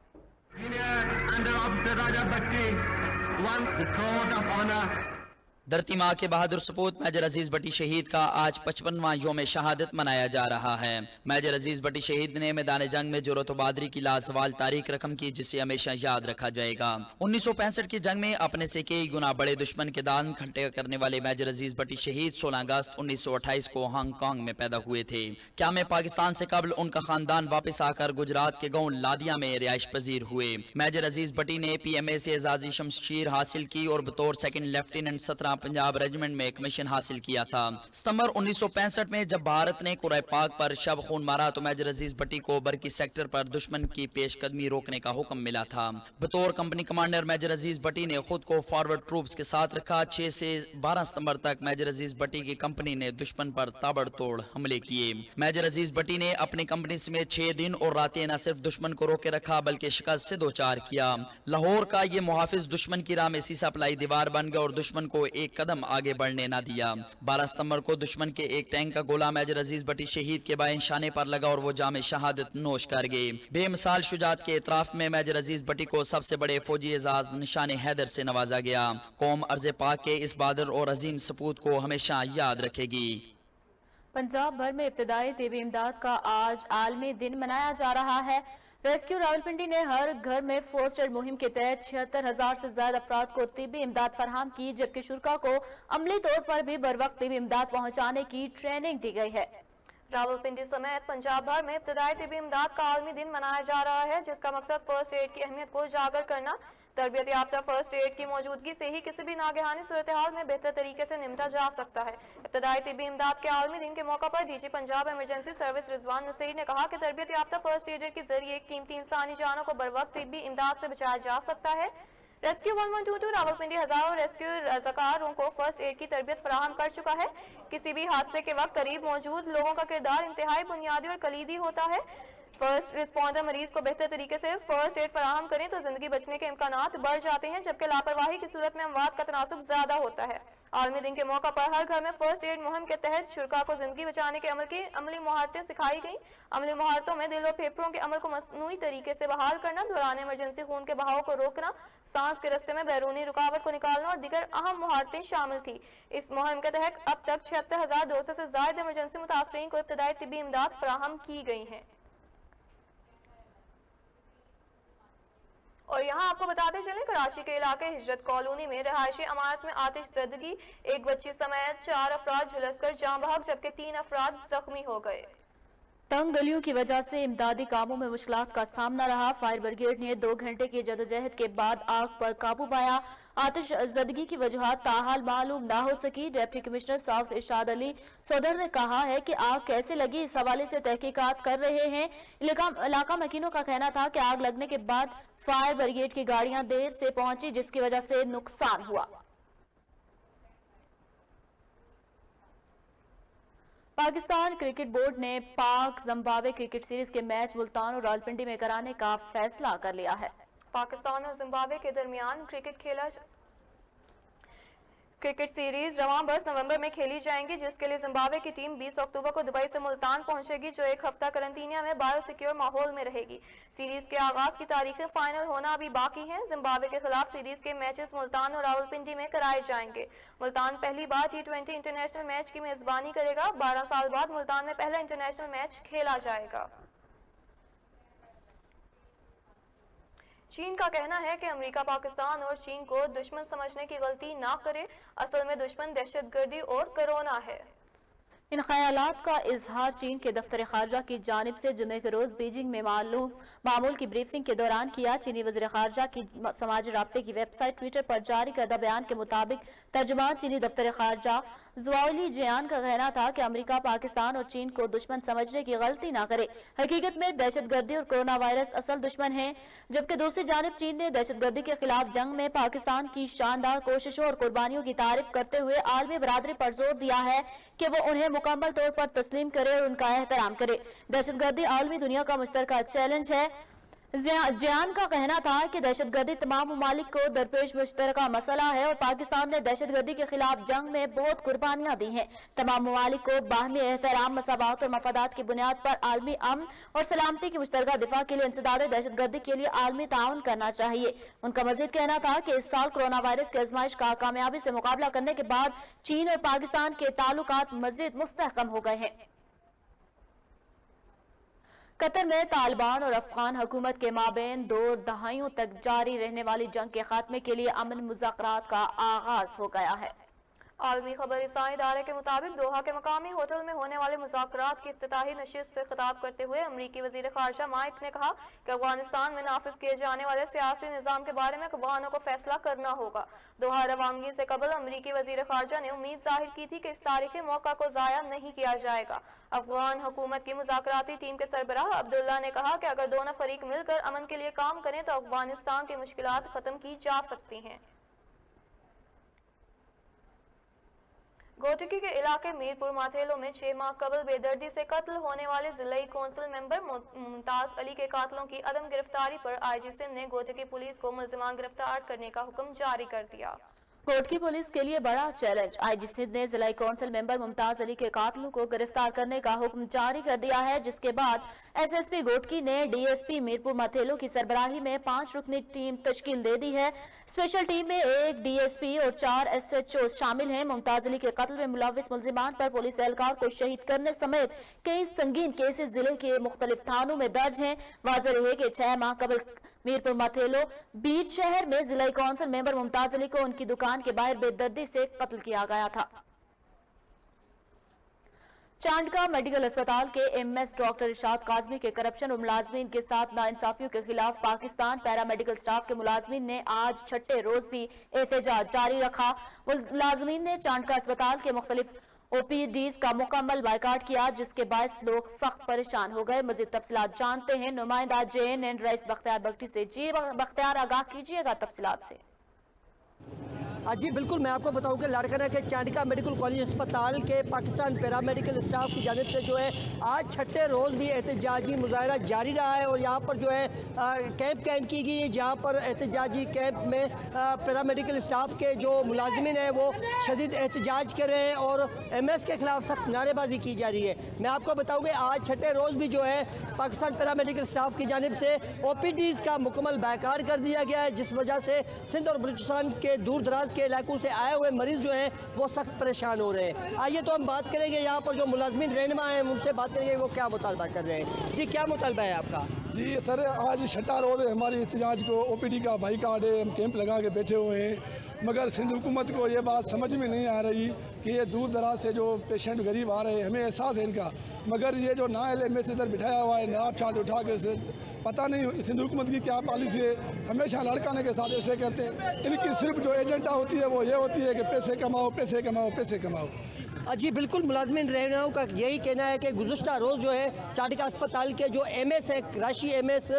دھرتی ماں کے بہادر سپوت میجر عزیز بٹی شہید کا آج 55واں یوم شہادت منایا جا رہا ہے۔ میجر عزیز بٹی شہید نے میدان جنگ میں جرأت و بہادری کی لازوال تاریخ رقم کی، جسے ہمیشہ یاد رکھا جائے گا۔ 1965 کی جنگ میں اپنے سے کئی گنا بڑے دشمن کے دان کھٹے کرنے والے میجر عزیز بٹی شہید 16 اگست 1928 کو ہانگ کانگ میں پیدا ہوئے تھے۔ کیا میں پاکستان سے قبل ان کا خاندان واپس آ کر گجرات کے گاؤں لادیا میں رہائش پذیر ہوئے۔ میجر عزیز بٹی نے PMA سے اعزازی شمشیر حاصل کی اور بطور 2nd لیفٹیننٹ 17 پنجاب ریجمنٹ میں کمیشن حاصل کیا تھا۔ ستمبر 1965 میں جب بھارت نے قرۂ پاک پر شب خون مارا تو میجر عزیز بٹی کو برقی سیکٹر پر دشمن کی پیش قدمی روکنے کا حکم ملا تھا۔ بطور کمپنی کمانڈر میجر عزیز بٹی نے خود کو فارورڈ ٹروپس کے ساتھ رکھا۔ 6 سے 12 ستمبر تک میجر عزیز بٹی کی کمپنی نے دشمن پر تابڑ توڑ حملے کیے۔ میجر عزیز بٹی نے اپنی کمپنی سمیت 6 دن اور راتیں نہ صرف دشمن کو روکے رکھا بلکہ شکست سے دوچار کیا۔ لاہور کا یہ محافظ دشمن کی راہ میں سیسا پلائی دیوار بن گیا اور دشمن کو ایک قدم آگے بڑھنے نہ دیا۔ 12 ستمبر کو دشمن کے ایک ٹینک کا گولہ میجر عزیز بٹی شہید کے بائیں شانے پر لگا اور وہ جام شہادت نوش کر گئے۔ بے مثال شجاعت کے اعتراف میں میجر عزیز بٹی کو سب سے بڑے فوجی اعزاز نشان حیدر سے نوازا گیا۔ قوم ارض پاک کے اس بہادر اور عظیم سپوت کو ہمیشہ یاد رکھے گی۔ پنجاب بھر میں ابتدائی طبی امداد کا آج عالمی دن منایا جا رہا ہے۔ ریسکیو راولپنڈی نے ہر گھر میں فرسٹ ایڈ مہم کے تحت 76,000 سے زیادہ افراد کو طبی امداد فراہم کی، جبکہ شرکاء کو عملی طور پر بھی بروقت طبی امداد پہنچانے کی ٹریننگ دی گئی ہے۔ راولپنڈی سمیت پنجاب بھر میں ابتدائی طبی امداد کا عالمی دن منایا جا رہا ہے، جس کا مقصد فرسٹ ایڈ کی اہمیت کو اجاگر کرنا، تربیت یافتہ فرسٹ ایڈ کی موجودگی سے ہی کسی بھی ناگہانی صورتحال میں بہتر طریقے سے نمٹا جا سکتا ہے۔ ابتدائی طبی امداد کے عالمی دن کے موقع پر DG پنجاب ایمرجنسی سروس رضوان نصیر نے کہا کہ تربیت یافتہ فرسٹ ایڈر کے ذریعے قیمتی انسانی جانوں کو بروقت طبی امداد سے بچایا جا سکتا ہے۔ ریسکیو 1122 راولپنڈی ہزاروں ریسکیو رضاکاروں کو فرسٹ ایڈ کی تربیت فراہم کر چکا ہے۔ کسی بھی حادثے کے وقت قریب موجود لوگوں کا کردار انتہائی بنیادی اور کلیدی ہوتا ہے۔ فرسٹ رسپونڈر مریض کو بہتر طریقے سے فرسٹ ایڈ فراہم کریں تو زندگی بچنے کے امکانات بڑھ جاتے ہیں، جبکہ لاپرواہی کی صورت میں اموات کا تناسب زیادہ ہوتا ہے۔ عالمی دن کے موقع پر ہر گھر میں فرسٹ ایڈ مہم کے تحت شرکاء کو زندگی بچانے کے عملی مہارتیں سکھائی گئیں۔ عملی مہارتوں میں دل و پھیپھڑوں کے عمل کو مصنوعی طریقے سے بحال کرنا، دوران ایمرجنسی خون کے بہاؤ کو روکنا، سانس کے راستے میں بیرونی رکاوٹ کو نکالنا اور دیگر اہم مہارتیں شامل تھیں۔ اس مہم کے تحت اب تک 76,200 سے زائد ایمرجنسی متاثرین کو ابتدائی طبی امداد فراہم کی گئی ہیں۔ اور یہاں آپ کو بتاتے چلیں، کراچی کے علاقے ہجرت کالونی میں رہائشی عمارت میں آتش زدگی، ایک بچی سمیت 4 افراد جھلس کر جاں بحق جبکہ 3 افراد زخمی ہو گئے۔ تنگ گلیوں کی وجہ سے امدادی کاموں میں مشکلات کا سامنا رہا۔ فائر بریگیڈ نے 2 گھنٹے کی جدوجہد کے بعد آگ پر قابو پایا۔ آتش زدگی کی وجوہات تاحال معلوم نہ ہو سکی۔ Deputy commissioner south Irshad Ali صدر نے کہا ہے کہ آگ کیسے لگی اس حوالے سے تحقیقات کر رہے ہیں۔ علاقہ مکینوں کا کہنا تھا کہ آگ لگنے کے بعد فائر بریگیڈ کی گاڑیاں دیر سے پہنچی جس کی وجہ سے نقصان ہوا۔ پاکستان کرکٹ بورڈ نے پاک زمبابوے کرکٹ سیریز کے میچ ملتان اور راولپنڈی میں کرانے کا فیصلہ کر لیا ہے۔ پاکستان اور زمبابوے کے درمیان کرکٹ سیریز رواں برس نومبر میں کھیلی جائیں گی، جس کے لیے زمبابوے کی ٹیم 20 اکتوبر کو دبئی سے ملتان پہنچے گی، جو 1 ہفتہ قرنطینہ میں بایو سیکیور ماحول میں رہے گی۔ سیریز کے آغاز کی تاریخیں فائنل ہونا ابھی باقی ہیں۔ زمبابوے کے خلاف سیریز کے میچز ملتان اور راولپنڈی میں کرائے جائیں گے۔ ملتان پہلی بار T20 انٹرنیشنل میچ کی میزبانی کرے گا۔ 12 سال بعد ملتان میں پہلا انٹرنیشنل میچ کھیلا جائے گا۔ چین کا کہنا ہے کہ امریکہ پاکستان اور چین کو دشمن سمجھنے کی غلطی نہ کرے، اصل میں دشمن دہشت گردی اور کرونا ہے۔ ان خیالات کا اظہار چین کے دفتر خارجہ کی جانب سے جمعے کے روز بیجنگ میں معمول کی بریفنگ کے دوران کیا۔ چینی وزیر خارجہ کی سماجی رابطے کی ویب سائٹ ٹویٹر پر جاری کردہ بیان کے مطابق ترجمان چینی دفتر خارجہ زواولی جیان کا کہنا تھا کہ امریکہ پاکستان اور چین کو دشمن سمجھنے کی غلطی نہ کرے۔ حقیقت میں دہشت گردی اور کرونا وائرس اصل دشمن ہیں، جبکہ دوسری جانب چین نے دہشت گردی کے خلاف جنگ میں پاکستان کی شاندار کوششوں اور قربانیوں کی تعریف کرتے ہوئے عالمی برادری پر زور دیا ہے کہ وہ انہیں مکمل طور پر تسلیم کرے اور ان کا احترام کرے۔ دہشت گردی عالمی دنیا کا مشترکہ چیلنج ہے۔ جیان کا کہنا تھا کہ دہشت گردی تمام ممالک کو درپیش مشترکہ مسئلہ ہے اور پاکستان نے دہشت گردی کے خلاف جنگ میں بہت قربانیاں دی ہیں۔ تمام ممالک کو باہمی احترام، مساوات اور مفادات کی بنیاد پر عالمی امن اور سلامتی کی مشترکہ دفاع کے لیے انسداد دہشت گردی کے لیے عالمی تعاون کرنا چاہیے۔ ان کا مزید کہنا تھا کہ اس سال کرونا وائرس کی آزمائش کا کامیابی سے مقابلہ کرنے کے بعد چین اور پاکستان کے تعلقات مزید مستحکم ہو گئے ہیں۔ قطر میں طالبان اور افغان حکومت کے مابین 2 دہائیوں تک جاری رہنے والی جنگ کے خاتمے کے لیے امن مذاکرات کا آغاز ہو گیا ہے۔ عالمی خبر رساں ادارے کے مطابق دوحہ کے مقامی ہوٹل میں ہونے والے مذاکرات کی افتتاحی نشست سے خطاب کرتے ہوئے امریکی وزیر خارجہ مائک نے کہا کہ افغانستان میں نافذ کیے جانے والے سیاسی نظام کے بارے میں افغانوں کو فیصلہ کرنا ہوگا۔ دوحہ روانگی سے قبل امریکی وزیر خارجہ نے امید ظاہر کی تھی کہ اس تاریخی موقع کو ضائع نہیں کیا جائے گا۔ افغان حکومت کی مذاکراتی ٹیم کے سربراہ عبداللہ نے کہا کہ اگر دونوں فریق مل کر امن کے لیے کام کریں تو افغانستان کی مشکلات ختم کی جا سکتی ہیں۔ گوٹکی کے علاقے میرپور ماتھیلو میں 6 ماہ قبل بے دردی سے قتل ہونے والے ضلعی کونسل ممبر ممتاز علی کے قاتلوں کی عدم گرفتاری پر آئی جی سندھ نے گوٹکی پولیس کو ملزمان گرفتار کرنے کا حکم جاری کر دیا۔ گوٹکی پولیس کے لیے بڑا چیلنج، آئی جی سندھ نے ضلعی کونسل ممبر ممتاز علی کے قاتلوں کو گرفتار کرنے کا حکم جاری کر دیا ہے، جس کے بعد ایس ایس پی گوٹکی نے D S P Mirpur Mathelo کی سربراہی میں 5 رکنی ٹیم تشکیل دے دی ہے۔ اسپیشل ٹیم میں 1 ڈی ایس پی اور 4 ایس ایچ او شامل ہیں۔ ممتاز علی کے قتل میں ملوث ملزمان پر پولیس اہلکار کو شہید کرنے سمیت کئی سنگین کیسز ضلع کے مختلف تھانوں میں درج ہیں۔ واضح رہے کہ 6 ماہ قبل میرپور ماتھیلو بیٹ شہر میں ضلعی کونسل ممبر ممتاز علی کو ان کی دکان کے باہر بے دردی سے قتل کیا گیا تھا۔ چانڈکا میڈیکل اسپتال کے ایم ایس ڈاکٹر ارشاد کاظمی کے کرپشن اور ملازمین کے ساتھ ناانصافیوں کے خلاف پاکستان پیرا میڈیکل سٹاف کے ملازمین نے آج چھٹے روز بھی احتجاج جاری رکھا۔ ملازمین نے چانڈکا اسپتال کے مختلف او پی ڈیز کا مکمل بائیکاٹ کیا، جس کے باعث لوگ سخت پریشان ہو گئے۔ مزید تفصیلات جانتے ہیں نمائندہ JNN رئیس بختیار بگٹی سے۔ جی بختیار، آگاہ کیجیے گا تفصیلات سے۔ जी बिल्कुल, मैं आपको बताऊं कि लाड़काना के चांडिका मेडिकल कॉलेज अस्पताल के पाकिस्तान पैरामेडिकल स्टाफ की जानिब से जो है आज छठे रोज़ भी एहतजाजी मुजाहरा जारी रहा है और यहाँ पर जो है कैंप कायम की गई है, जहाँ पर एहतजाजी कैंप में पैरामेडिकल स्टाफ के जो मुलाजिमिन हैं वो शदीद एहतजाज कर रहे हैं और MS के ख़िलाफ़ सख्त नारेबाजी की जा रही है। मैं आपको बताऊँ कि आज छठे रोज़ भी जो है पाकिस्तान पैरामेडिकल स्टाफ की जानिब से OPDs का मुकम्मल बायकाट कर दिया गया है, जिस वजह से सिंध और बलूचिस्तान के दूर दराज के इलाकों से आए हुए मरीज़ जो हैं वो सख्त परेशान हो रहे हैं। आइए तो हम बात करेंगे यहाँ पर जो मुलाजमिन रहनुमा हैं उनसे बात करेंगे वो क्या मुतालबा कर रहे हैं। जी क्या मुतालबा है आपका? जी सर, आज छठा रोज़ है हमारी एहतजाज को, OPD का बाईकाट है, हम कैंप लगा के बैठे हुए हैं, मगर सिंध हुकूमत को ये बात समझ में नहीं आ रही कि ये दूर दराज से जो पेशेंट गरीब आ रहे हैं, हमें एहसास है इनका, मगर ये जो नायल MS इधर बिठाया हुआ है नाप छात उठा के से, पता नहीं सिंध हुकूमत की क्या पॉलिसी है, हमेशा लड़काने के साथ ऐसे कहते हैं। इनकी सिर्फ जो एजेंडा होती है वो ये होती है कि पैसे कमाओ पैसे कमाओ पैसे कमाओ। जी बिल्कुल, मुलाजमिन रहनुमाओं का यही कहना है कि गुज़श्ता रोज़ जो है चांडिका अस्पताल के जो MS है, कराची MS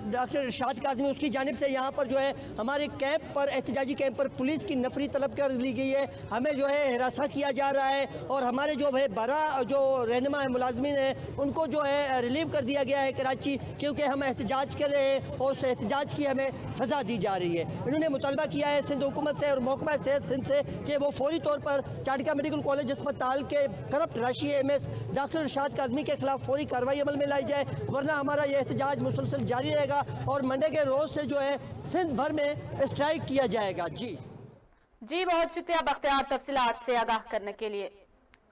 डॉक्टर इरशाद काज़मी, उसकी जानिब से यहाँ पर जो है हमारे कैंप पर, एहतजाजी कैंप पर पुलिस की नफरी तलब कर ली गई है, हमें जो है हिरासा किया जा रहा है और हमारे जो है बरा जो रहनुमा है मुलाजमिन है उनको जो है रिलीव कर दिया गया है कराची, क्योंकि हम एहतजाज कर रहे हैं और उस एहतजाज की हमें सज़ा दी जा रही है। इन्होंने मुतालबा किया है सिंध हुकूमत से और महकमा सेहत सिंध से कि वो फौरी तौर पर चांडिका मेडिकल कॉलेज अस्पताल के करप्ट राशि MS डॉक्टर इरशाद काज़मी के खिलाफ फौरी कार्रवाई अमल में लाई जाए, वरना हमारा ये एहतजाज मुसलसल जारी रहेगा और मंडे के रोज़ से जो है सिंध भर में स्ट्राइक किया जाएगा। जी बहुत शुक्रिया बख्तियार तफसीलात से आगाह करने के लिए।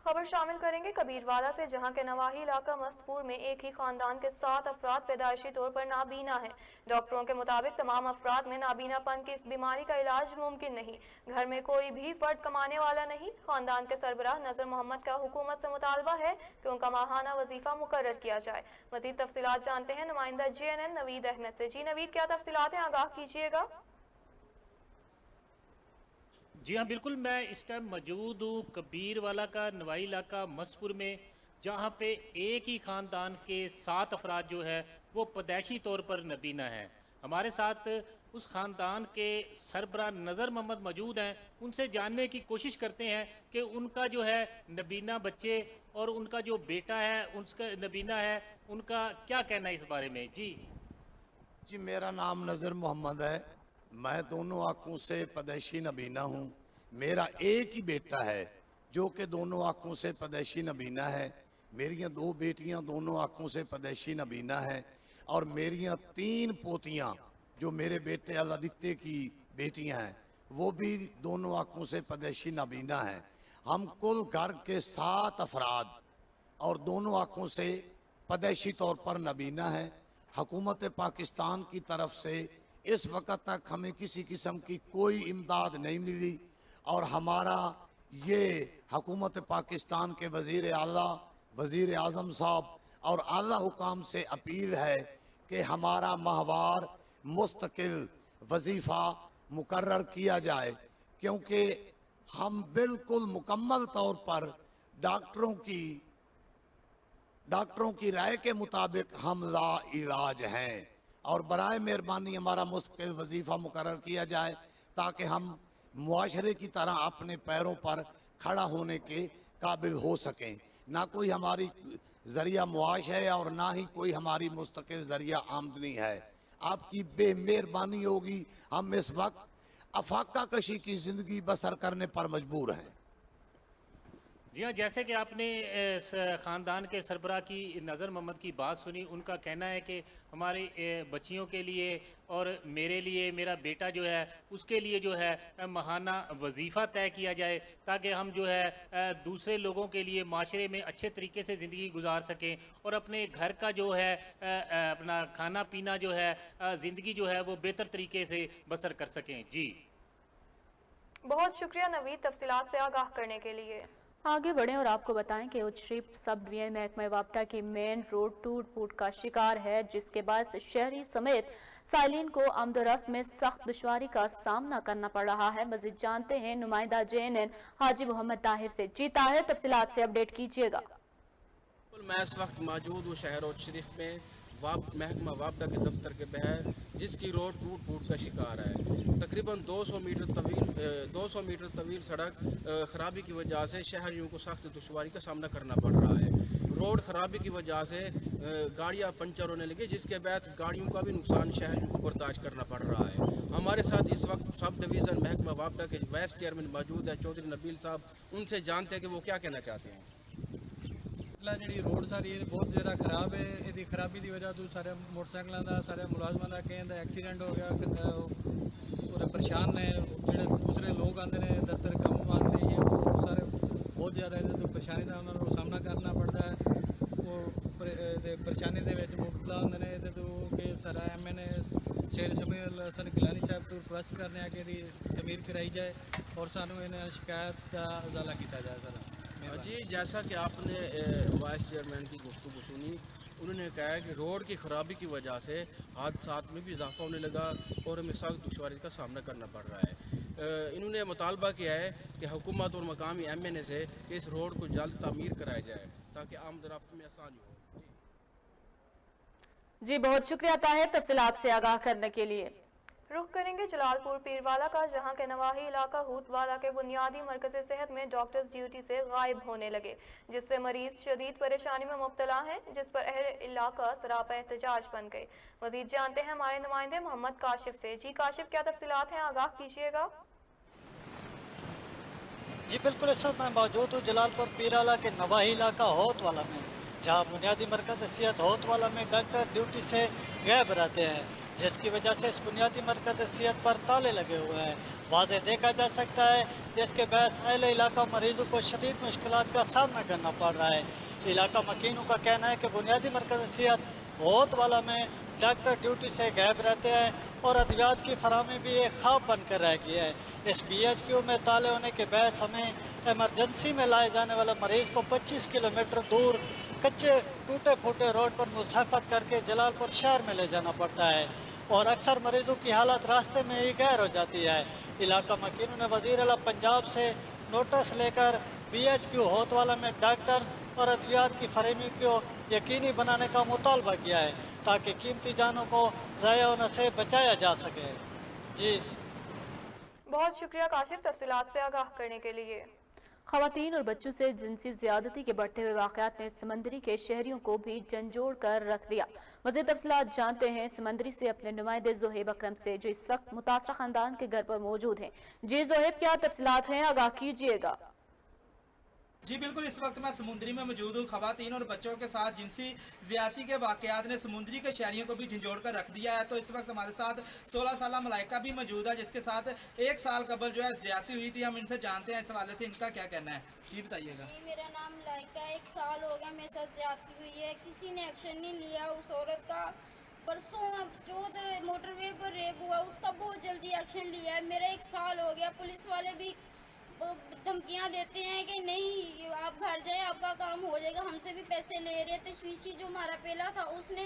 खबर शामिल करेंगे कबीरवाला से, जहां के नवाही इलाका मस्तपुर में एक ही खानदान के 7 अफराद पैदाइशी तौर पर नाबीना हैं। डॉक्टरों के मुताबिक तमाम अफराद में नाबीनापन की इस बीमारी का इलाज मुमकिन नहीं। घर में कोई भी फर्द कमाने वाला नहीं। खानदान के सरबराह नजर मोहम्मद का हुकूमत से मुतालबा है कि उनका माहाना वजीफा मुकर्रर किया जाए। मजीद तफसीलात जानते हैं नुमाइंदा JNN नवीद अहमद से। जी नवीद, क्या तफसीलात हैं, आगाह कीजिएगा। जी हाँ बिल्कुल, मैं इस टाइम मौजूद हूँ कबीरवाला का नवाई इलाका मस्तपुर में, जहाँ पे एक ही ख़ानदान के 7 अफराद जो है वो पैदाइशी तौर पर नबीना हैं। हमारे साथ उस ख़ानदान के सरबराह नज़र मोहम्मद मौजूद हैं, उनसे जानने की कोशिश करते हैं कि उनका जो है नबीना बच्चे और उनका जो बेटा है उसका नबीना है, उनका क्या कहना है इस बारे में। जी मेरा नाम नज़र मोहम्मद है, मैं दोनों आँखों से पैदाइशी नबीना हूँ। मेरा एक ही बेटा है जो कि दोनों आँखों से पैदाइशी नबीना है। मेरियाँ 2 बेटियाँ दोनों आँखों से पैदाइशी नबीना है और मेरियाँ 3 पोतियाँ जो मेरे बेटे अलादित्य की बेटियाँ हैं वो भी दोनों आँखों से पैदाइशी नबीना हैं। हम कुल घर के 7 अफराद और दोनों आँखों से पैदाइशी तौर पर नबीना हैं। हुकूमत पाकिस्तान की तरफ से इस वक्त तक हमें किसी किस्म की कोई इमदाद नहीं मिली और हमारा ये हुकूमत पाकिस्तान के वज़ीर आला, वज़ीर आज़म साहब और आला हुकाम से अपील है कि हमारा माहवार मुस्तकिल वजीफ़ा मुकर्रर किया जाए, क्योंकि हम बिल्कुल मुकम्मल तौर पर डॉक्टरों की राय के मुताबिक हम ला इलाज हैं और बराए मेहरबानी हमारा मुस्तकिल वजीफ़ा मुकर्रर किया जाए ताकि हम मुआशरे की तरह अपने पैरों पर खड़ा होने के काबिल हो सकें। ना कोई हमारी ज़रिया मुआश है और ना ही कोई हमारी मुस्तकिल ज़रिया आमदनी है। आपकी बेमेहरबानी होगी, हम इस वक्त अफाका कशी की ज़िंदगी बसर करने पर मजबूर हैं। जी हाँ, जैसे कि आपने ख़ानदान के सरबराह की नज़र मोहम्मद की बात सुनी, उनका कहना है कि हमारी बच्चियों के लिए और मेरे लिए, मेरा बेटा जो है उसके लिए जो है माहाना वजीफ़ा तय किया जाए ताकि हम जो है दूसरे लोगों के लिए माशरे में अच्छे तरीके से ज़िंदगी गुजार सकें और अपने घर का जो है अपना खाना पीना जो है ज़िंदगी जो है वो बेहतर तरीके से बसर कर सकें। जी बहुत शुक्रिया नवीद तफसीलात से आगाह करने के लिए। आगे बढ़ें और आपको बताएं कि उच्च शरीफ सब डिवीजन महकमा वापटा की मेन रोड टूट फूट का शिकार है, जिसके बाद शहरी समेत साइलिन को आमदोरफ्त में सख्त दुश्वारी का सामना करना पड़ रहा है। मजीद जानते हैं नुमाइंदा JNN हाजी मोहम्मद ताहिर से। जी ताहिर, तफसीलात से अपडेट कीजिएगा। मैं इस वक्त मौजूद हूँ शहर उच्च शरीफ में, महकमा वापडा के दफ्तर के बहर, जिसकी रोड टूट फूट का शिकार है। तकरीबन 200 मीटर तवील सड़क खराबी की वजह से शहरियों को सख्त दुश्वारी का सामना करना पड़ रहा है। रोड खराबी की वजह से गाड़ियां पंचर होने लगी, जिसके बाद गाड़ियों का भी नुकसान शहरियों को बर्दाश्त करना पड़ रहा है। हमारे साथ इस वक्त सब डिवीज़न महकमा वापडा के वाइस चेयरमैन मौजूद है, चौधरी नबील साहब। उनसे जानते हैं कि वो क्या कहना चाहते हैं। जी रोड सारी बहुत ज़्यादा खराब है। ये खराबी की वजह तो सारे मोटरसाइकिलों का सारे मुलाजमान का कहीं एक्सीडेंट हो गया और परेशान ने जो दूसरे लोग आते हैं दफ्तर काम वास्ते, ये सारे बहुत ज़्यादा तो परेशानी का उन्होंने सामना करना पड़ता है। वो परेशानी के मुबतला होंगे तो कि सारा MN शेर शमील हसन गिलानी साहब तो रिक्वेस्ट करने कि तमीर कराई जाए और सानू इन्हें शिकायत का अजाला किया जाए। सर जी, जैसा कि आपने वाइस चेयरमैन की गुफ्तगू सुनी, उन्होंने कहा कि रोड की ख़राबी की वजह से हादसात में भी इजाफा होने लगा और हमें सख्त दुश्वारी का सामना करना पड़ रहा है। इन्होंने मुतालबा किया है कि हुकूमत और मकामी MN से कि इस रोड को जल्द तामीर कराया जाए ताकि आमद-ओ-रफ्त में आसानी हो। जी बहुत शुक्रिया ताहिर तफसीलात से आगाह करने के लिए। रुख करेंगे जलालपुर पीरवाला का, जहां के नवाही इलाका हूतवाला के बुनियादी मरकज़ सेहत में डॉक्टर्स ड्यूटी से गायब होने लगे, जिससे मरीज शदीद परेशानी में मुब्तला हैं, जिस पर अहल इलाका सरापा एहतजाज बन गए। मजीद जानते हैं हमारे नुमाइंदे मोहम्मद काशिफ से। जी काशिफ, क्या तफसीलात हैं, आगाह कीजिएगा। जी बिल्कुल, इस वक्त मैं मौजूद हूँ जलालपुर पीरवाला के नवाही इलाका हौतवाला में, जहाँ बुनियादी मरकज़ सेहत हौतवाला में डॉक्टर ड्यूटी से गायब रहते हैं, जिसकी वजह से इस बुनियादी मरकज़ सेहत पर ताले लगे हुए हैं। वाज़े देखा जा सकता है जिसके बहस अहले इलाका मरीजों को शदीद मुश्किलात का सामना करना पड़ रहा है। इलाका मकीनों का कहना है कि बुनियादी मरकज़ सेहत हौतवाला में डॉक्टर ड्यूटी से गायब रहते हैं और अद्वियात की फराहमी भी एक ख्वाब बनकर रह गया है। इस BHQ में ताले होने के बहस हमें एमरजेंसी में लाए जाने वाले मरीज़ को 25 किलोमीटर दूर कच्चे टूटे फूटे रोड पर मुसाफत करके जलालपुर शहर में ले जाना पड़ता है और अक्सर मरीजों की हालत रास्ते में ही गैर हो जाती है। इलाका मकीनों ने वज़ीर आला पंजाब से नोटिस लेकर BHQ हौतवाला में डॉक्टर और अद्वियात की फराहमी को यकीनी बनाने का मुतालबा किया है ताकि कीमती जानों को ज़ाया होने से बचाया जा सके। जी बहुत शुक्रिया काशिफ तफसीलात से आगाह करने के लिए। खवातीन और बच्चों से जिनसी ज्यादती के बढ़ते हुए वाक़यात ने समंदरी के शहरियों को भी झंझोड़ कर रख दिया। मज़ीद तफसीलात जानते हैं समंदरी से अपने नुमाइंदे ज़ोहेब अकरम से, जो इस वक्त मुतासरा खानदान के घर पर मौजूद हैं। जी ज़ोहेब, क्या तफसीलात हैं, आगाह कीजिएगा। जी बिल्कुल, इस वक्त मैं समुद्री में मौजूद हूँ। खवातीन और बच्चों के साथ जिनसी ज्यादती के वाक़यात ने समुद्री के शहरियों को भी झंझोड़ कर रख दिया है। तो इस वक्त हमारे साथ 16 साल मलाइका भी मौजूद है, जिसके साथ 1 साल कबल जो है ज्यादती हुई थी। हम इनसे जानते हैं इस हवाले से इनका क्या कहना है। जी बताइएगा। मेरा नाम लाइका, 1 साल हो गया मेरे साथ ज्यादती हुई है, किसी ने एक्शन नहीं लिया उस औरत का। परसों जो मोटरवे पर रेप हुआ उसका बहुत जल्दी एक्शन लिया है। मेरा 1 साल हो गया, पुलिस वाले भी धमकियां देते हैं कि नहीं आप घर जाएं, आपका काम हो जाएगा, हमसे भी पैसे ले रहे हैं। तशवीशी जो हमारा पेला था उसने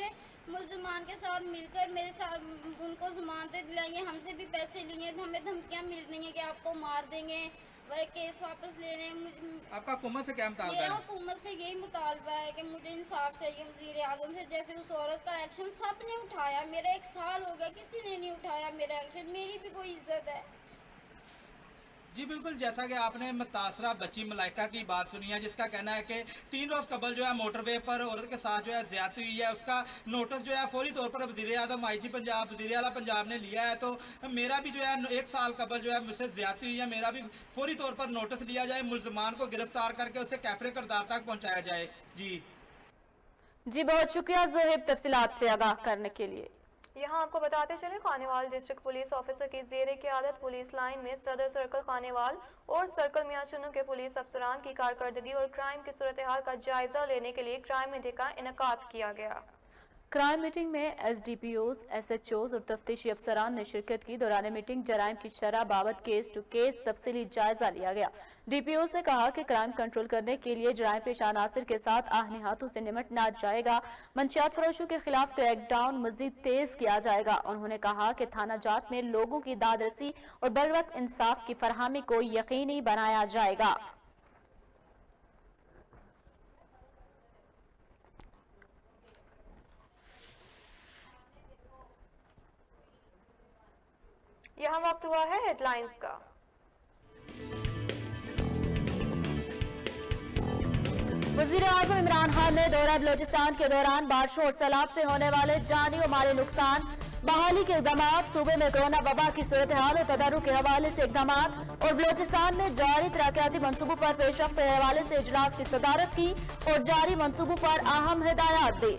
मुलजमान के साथ मिलकर मेरे साथ उनको जमानतें दिलाई हैं, हमसे भी पैसे लिए, हमें धमकियां मिल रही हैं कि आपको मार देंगे, केस वापस ले रहे हैं। आपका हुकूमत से क्या मुतालबा है? मेरा हुकूमत से यही मुतालबा है कि मुझे इंसाफ चाहिए वज़ीर आज़म से। जैसे उस औरत का एक्शन सब ने उठाया, मेरा 1 साल हो गया किसी ने नहीं उठाया मेरा एक्शन, मेरी भी कोई इज्जत है। जी बिल्कुल, जैसा कि आपने मुतासरा बच्ची मलाइका की बात सुनी है, जिसका कहना है कि 3 रोज़ कबल जो है मोटरवे पर औरत के साथ जो है ज्यादती हुई है। उसका नोटिस जो है फौरी तौर पर वज़ीर आज़म IG पंजाब वज़ीर आला पंजाब ने लिया है। तो मेरा भी जो है 1 साल कबल जो है मुझसे ज्यादती हुई है, मेरा भी फौरी तौर पर नोटिस लिया जाए, मुलजमान को गिरफ्तार करके उसे कैफरे किरदार तक पहुँचाया जाए। जी बहुत शुक्रिया ज़ोहेब तफसीलात से आगाह करने के लिए। यहाँ आपको बताते चले, खानेवाल डिस्ट्रिक्ट पुलिस ऑफिसर की ज़ेरे क़यादत पुलिस लाइन में सदर सर्कल खानेवाल और सर्कल मियां चुनू के पुलिस अफसरान की कारकर्दगी और क्राइम की सूरत हाल का जायजा लेने के लिए क्राइम मीटिंग का इनेकाद किया गया। क्राइम मीटिंग में SDPOs, SHOs और तफ्तीशी अफसरान ने शिरकत की। दौरान मीटिंग जराइम की शरह बाबत केस टू केस तफसीली जायजा लिया गया। DPOs ने कहा कि क्राइम कंट्रोल करने के लिए जराइम पेश अनासर के साथ आहने हाथों से निपटना जाएगा। मंशियात फरोशों के खिलाफ क्रैकडाउन मजीद तेज किया जाएगा। उन्होंने कहा कि थाना जात में लोगों की दादरसी और बरवक्त इंसाफ की फरहमी को यकीनी बनाया जाएगा। यहाँ वक्त हुआ है हेडलाइंस का। वजीर आजम इमरान खान ने दौरा बलोचिस्तान के दौरान बारिशों और सैलाब से होने वाले जानी और माली नुकसान, बहाली के इकदाम, सूबे में कोरोना वबा की सूरत हाल और तदारुक के हवाले से इकदाम और बलोचिस्तान में जारी तरक्याती मंसूबों पर पेशरफ्त के हवाले से इजलास की सदारत की और जारी मंसूबों पर अहम हिदायत दी।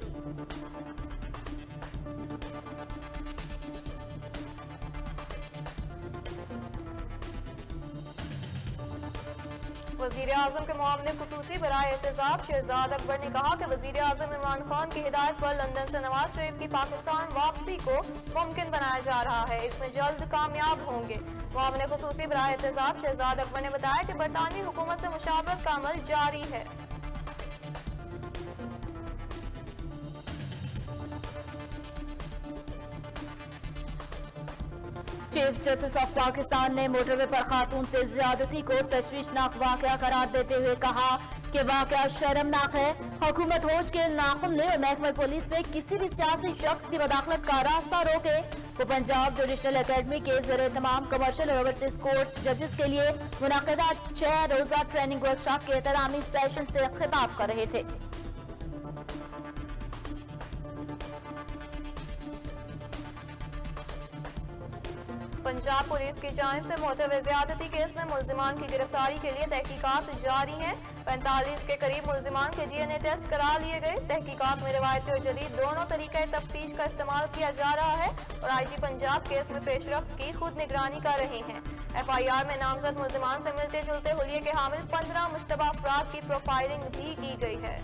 वजीर आजम के मामले खुसूसी बराए एहतसाब शहजाद अकबर ने कहा कि वजीर आजम इमरान खान की हिदायत पर लंदन से नवाज शरीफ की पाकिस्तान वापसी को मुमकिन बनाया जा रहा है, इसमें जल्द कामयाब होंगे। मामले खुसूसी बराए एहतसाब शहजाद अकबर ने बताया कि बरतानवी हुकूमत से मुशावरत का अमल जारी है। चीफ जस्टिस ऑफ पाकिस्तान ने मोटरवे पर खातून से ज्यादती को तशवीशनाक वाकया करार देते हुए कहा कि वाकया शर्मनाक है। हुकूमत होश के नाखुन ले और महकमा पुलिस में किसी भी सियासी शख्स की मदाखलत का रास्ता रोके। वो पंजाब जुडिशल अकेडमी के ज़रिए तमाम कमर्शियल और ओवरसीज कोर्स जजेस के लिए मुनाकिदा 6 रोजा ट्रेनिंग वर्कशॉप के एहतरामी सेशन से खिताब कर रहे थे। पंजाब पुलिस की जानिब से मोटरवे ज़्यादती केस में मुल्जिमान की गिरफ्तारी के लिए तहकीकात जारी हैं। 45 के करीब मुल्जिमान के DNA टेस्ट करा लिए गए। तहकीकात में रिवायती और जदीद दोनों तरीके तफ्तीश का इस्तेमाल किया जा रहा है और IG पंजाब केस में पेशरफ्त की खुद निगरानी कर रहे हैं। FIR में नामजद मुल्जिमान से मिलते जुलते हुलिये के हामिल 15 मुश्तबा अफराद की प्रोफाइलिंग भी की गई है।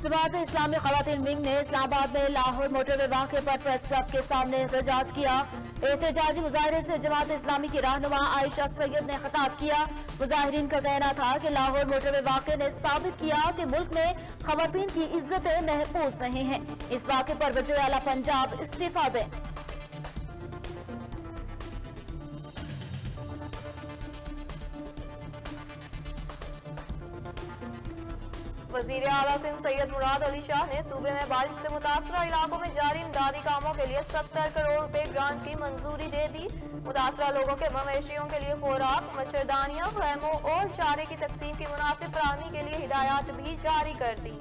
जमात इस्लामी खवातीन विंग ने इस्लामाबाद में लाहौर मोटरवे वाक़े पर प्रेस क्लब के सामने एहतजाज किया। एहतजाजी मुजाहरे से जमात इस्लामी की रहनुमा आयशा सैयद ने खिताब किया। मुजाहिरीन का कहना था कि लाहौर मोटरवे वाक़े ने साबित किया कि मुल्क में खवातीन की इज्जतें महफूज नहीं हैं। इस वाक़े पर वज़ीर आला पंजाब इस्तीफा दें। वज़ीर आला सिंध सैयद मुराद अली शाह ने सूबे में बारिश से मुतासरा इलाकों में जारी इमदादी कामों के लिए 70 करोड़ रुपए ग्रांट की मंजूरी दे दी। मुतासरा लोगों के मवेशियों के लिए खुराक, मच्छरदानियां, खैमों और चारे की तकसीम की मुनासिब फराहमी के लिए हिदायत भी जारी कर दी।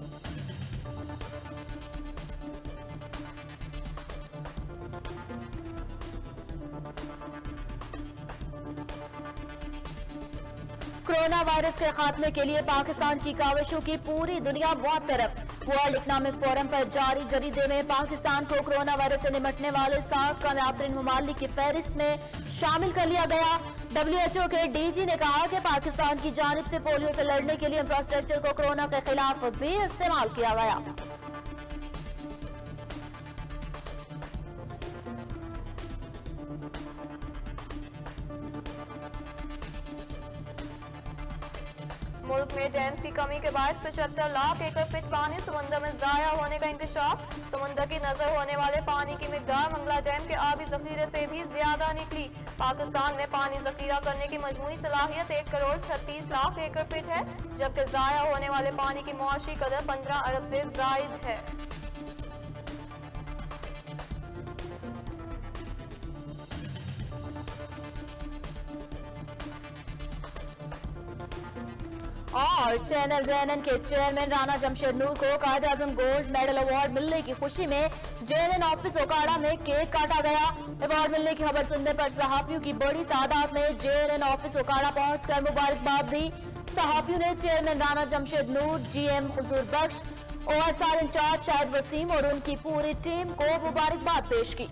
कोरोना वायरस के खात्मे के लिए पाकिस्तान की काविशों की पूरी दुनिया मुतरफ। वर्ल्ड इकनॉमिक फोरम पर जारी जरीदे में पाकिस्तान को कोरोना वायरस से निपटने वाले 7 कामयाब ममालिक की फहरिस्त में शामिल कर लिया गया। WHO के DG ने कहा कि पाकिस्तान की जानिब से पोलियो से लड़ने के लिए इंफ्रास्ट्रक्चर को कोरोना के खिलाफ भी इस्तेमाल किया गया। मुल्क में डैम्स की कमी के बाद 75 लाख एकड़ फीट पानी समुद्र में जाया होने का इंकशाफ। समुद्र की नजर होने वाले पानी की मिकदार मंगला डैम के आबी जखीरे से भी ज्यादा निकली। पाकिस्तान में पानी जखीरा करने की मजमूई सलाहियत 1 करोड़ 36 लाख एकड़ फीट है, जबकि जाया होने वाले पानी की मुआशी कदर 15 अरब से जायद है। और चैनल JNN के चेयरमैन राना जमशेद नूर को कायद-ए-आज़म गोल्ड मेडल अवार्ड मिलने की खुशी में JNN ऑफिस ओकाड़ा में केक काटा गया। अवार्ड मिलने की खबर सुनने पर सहाफियों की बड़ी तादाद ने JNN ऑफिस ओकाड़ा पहुंचकर मुबारकबाद दी। सहाफियों ने चेयरमैन राना जमशेद नूर, GM हुजूर बख्श, OSR इंचार्ज शाहिद वसीम और उनकी पूरी टीम को मुबारकबाद पेश की।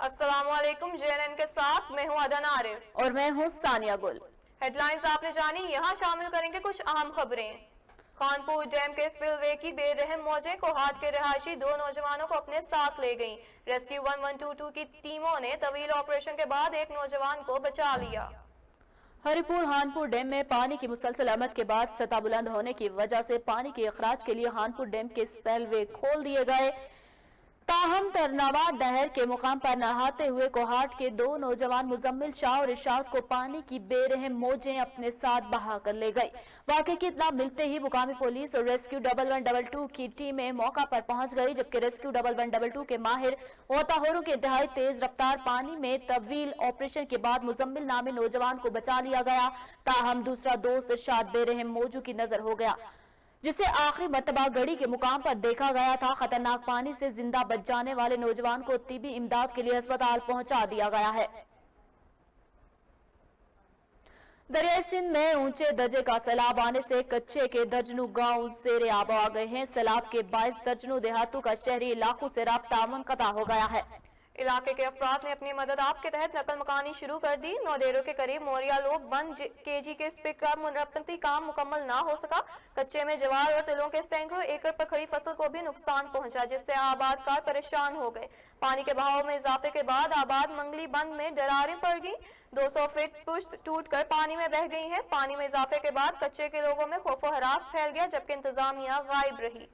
अस्सलामुअलैकुम, JNN के साथ मैं हूं अदन आरिफ और मैं हूं सानिया गुल। हेडलाइंस आपने जानी, यहाँ शामिल करेंगे कुछ अहम खबरें। खानपुर डैम के स्पिलवे की बेरहम मौजें कोहाट के रहायशी 2 नौजवानों को अपने साथ ले गईं। रेस्क्यू 1122 की टीमों ने तवील ऑपरेशन के बाद एक नौजवान को बचा लिया। हरिपुर हानपुर डैम में पानी की मुसलसल आमद के बाद सतह बुलंद होने की वजह से पानी के अखराज के लिए हानपुर डैम के स्पेलवे खोल दिए गए। ताहम तरनावा नहर के मुकाम पर नहाते हुए कोहाट के दो नौजवान मुजम्मिल शाह और इरशाद को पानी की बेरहम मौजें अपने साथ बहा कर ले गई। वाकई की इत्तला मिलते ही मुकामी पुलिस और रेस्क्यू 1122 की टीमें मौका पर पहुंच गई, जबकि रेस्क्यू 1122 के माहिर गोताखोरों के इंतहाई तेज रफ्तार पानी में तवील ऑपरेशन के बाद मुजम्मिल नामी नौजवान को बचा लिया गया। ताहम दूसरा दोस्त इरशाद बेरहम मौजू की नजर हो गया, जिसे आखिरी मर्तबा गड़ी के मुकाम पर देखा गया था। खतरनाक पानी से जिंदा बच जाने वाले नौजवान को तिबी इमदाद के लिए अस्पताल पहुंचा दिया गया है। दरियाई सिंध में ऊंचे दर्जे का सैलाब आने से कच्चे के दर्जनों गांव ज़ेरे आब आ गए हैं। सैलाब के बाइस दर्जनों देहातों का शहरी इलाकों से राब्ता मुनक़ता हो गया है। इलाके के अफराद ने अपनी मदद आप के तहत नकल मकानी शुरू कर दी। नौदेरों के करीब मोरिया लोग बंद केजी के स्पीकर मुरम्मती काम मुकम्मल ना हो सका। कच्चे में जवार और तिलों के सैकड़ों एकड़ पर खड़ी फसल को भी नुकसान पहुंचा, जिससे आबादकार परेशान हो गए। पानी के बहाव में इजाफे के बाद आबाद मंगली बंद में दरारें पड़ गई। 200 फीट पुश्त टूटकर पानी में बह गई है। पानी में इजाफे के बाद कच्चे के लोगों में खौफो हरास फैल गया, जबकि इंतजामिया गायब रही।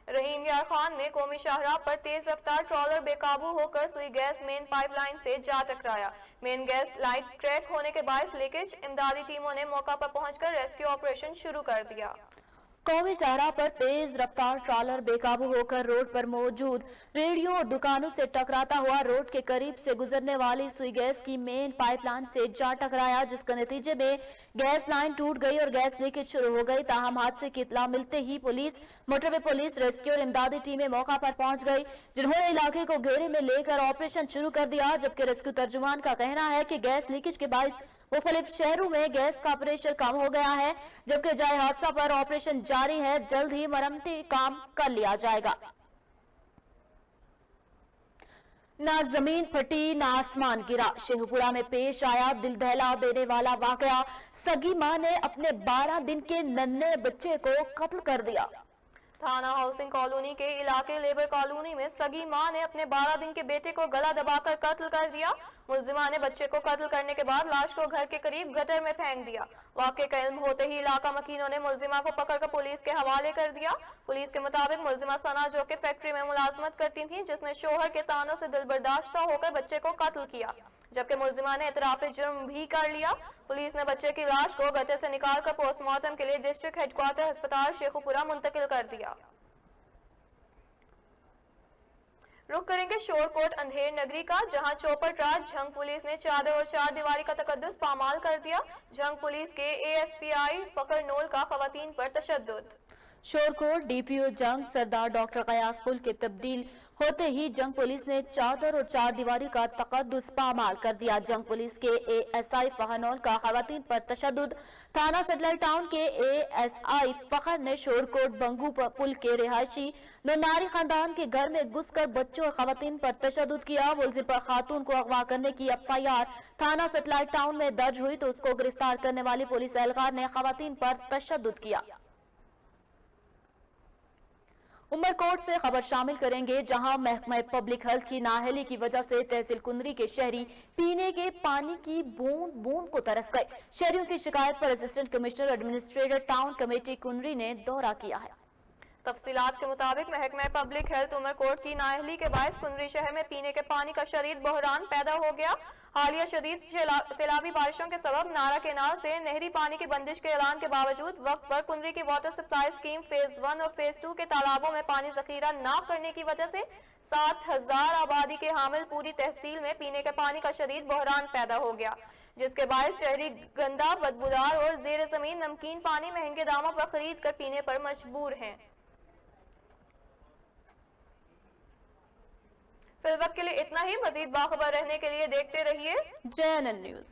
रहीम यार खान में कौमी शाहराह पर तेज रफ्तार ट्रॉलर बेकाबू होकर सुई गैस मेन पाइपलाइन से जा टकराया। मेन गैस लाइन क्रैक होने के बायस लीकेज। इमदादी टीमों ने मौका पर पहुंचकर रेस्क्यू ऑपरेशन शुरू कर दिया। कौमी शाहराह पर तेज रफ्तार ट्रॉलर बेकाबू होकर रोड पर मौजूद रेडियो और दुकानों से टकराता हुआ रोड के करीब से गुजरने वाली सुई गैस की मेन पाइपलाइन से जा टकराया, जिसके नतीजे में गैस लाइन टूट गई और गैस लीकेज शुरू हो गई। ताहम हादसे की इत्तला मिलते ही पुलिस, मोटरवे पुलिस, रेस्क्यू और इमदादी टीमें मौका पर पहुंच गई, जिन्होंने इलाके को घेरे में लेकर ऑपरेशन शुरू कर दिया। जबकि रेस्क्यू तर्जुमान का कहना है कि गैस लीकेज के बायस मुख्तलिफ शहरों में गैस का प्रेशर कम हो गया है, जबकि जाए हादसा पर ऑपरेशन जारी है। जल्द ही मरम्मती काम कर लिया जाएगा। ना जमीन फटी ना आसमान गिरा, शेखुपुरा में पेश आया दिल दहला देने वाला वाकया। सगी मां ने अपने 12 दिन के नन्हे बच्चे को कत्ल कर दिया। थाना हाउसिंग कॉलोनी के इलाके लेबर कॉलोनी में सगी मां ने अपने 12 दिन के बेटे को गला दबाकर कत्ल कर दिया। मुलजिमा ने बच्चे को कत्ल करने के बाद लाश को घर के करीब गटर में फेंक दिया। वाक़े का इल्म होते ही इलाका मकीनों ने मुलजिमा को पकड़कर पुलिस के हवाले कर दिया। पुलिस के मुताबिक मुलजिमा सना, जो कि फैक्ट्री में मुलाजमत करती थी, जिसने शोहर के तानों से दिलबर्दाश्ता होकर बच्चे को कत्ल किया, जबकि मुलजिमा ने इतराफ़े जुर्म भी कर लिया। पुलिस ने बच्चे की लाश को गटर से निकालकर पोस्टमार्टम के लिए डिस्ट्रिक्ट हेडक्वार्टर अस्पताल शेखुपुरा मुंतकिल कर दिया। रुक करेंगे शोरकोट अंधेर नगरी का, जहां चौपट रात झंग पुलिस ने चादर और चार दीवारी का तकद्दुस पामाल कर दिया। झंग पुलिस के ASPI फकर नोल का खवातीन पर तशद्दुद। शोरकोट डीपीओ जंग सरदार डॉक्टर कयास कुल के तब्दील होते ही जंग पुलिस ने चादर और चार दीवारी का तकद्दुस पामाल कर दिया। जंग पुलिस के ASI फहनौल का खवातीन पर तशद्दुद। थाना सेटेलाइट टाउन के ASI फखर ने शोरकोट बंगू पुल के रिहायशी ननारी खानदान के घर में घुसकर बच्चों और खवातीन पर तशद्दुद किया। मुलजिम पर खातून को अगवा करने की FIR थाना सेटेलाइट टाउन में दर्ज हुई तो उसको गिरफ्तार करने वाली पुलिस एहलकार ने खवातीन पर तशद्दुद किया। उमरकोट से खबर शामिल करेंगे, जहां महकमा पब्लिक हेल्थ की नाअहली की वजह से तहसील कुंदरी के शहरी पीने के पानी की बूंद बूंद को तरस गए। शहरियों की शिकायत पर assistant commissioner administrator town committee Kundri ने दौरा किया है। तफसीलात के मुताबिक महकमा पब्लिक हेल्थ उमरकोट की नाअहली के बायस कुंदरी शहर में पीने के पानी का शदीद बहरान पैदा हो गया। हालिया शदीद सैलाबी बारिशों के सबब नारा केनाल से नहरी पानी की बंदिश के ऐलान के बावजूद वक्त पर कुंदरी की वाटर सप्लाई स्कीम फेज 1 और फेज 2 के तालाबों में पानी जखीरा न करने की वजह से 7,000 आबादी के हामिल पूरी तहसील में पीने के पानी का शदीद बहरान पैदा हो गया, जिसके बायस शहरी गंदा, बदबूदार और जेर जमीन नमकीन पानी महंगे दामों पर खरीद कर पीने पर मजबूर हैं। फिल वक्त के लिए इतना ही। मजीद बाखबर रहने के लिए देखते रहिए JNN न्यूज़।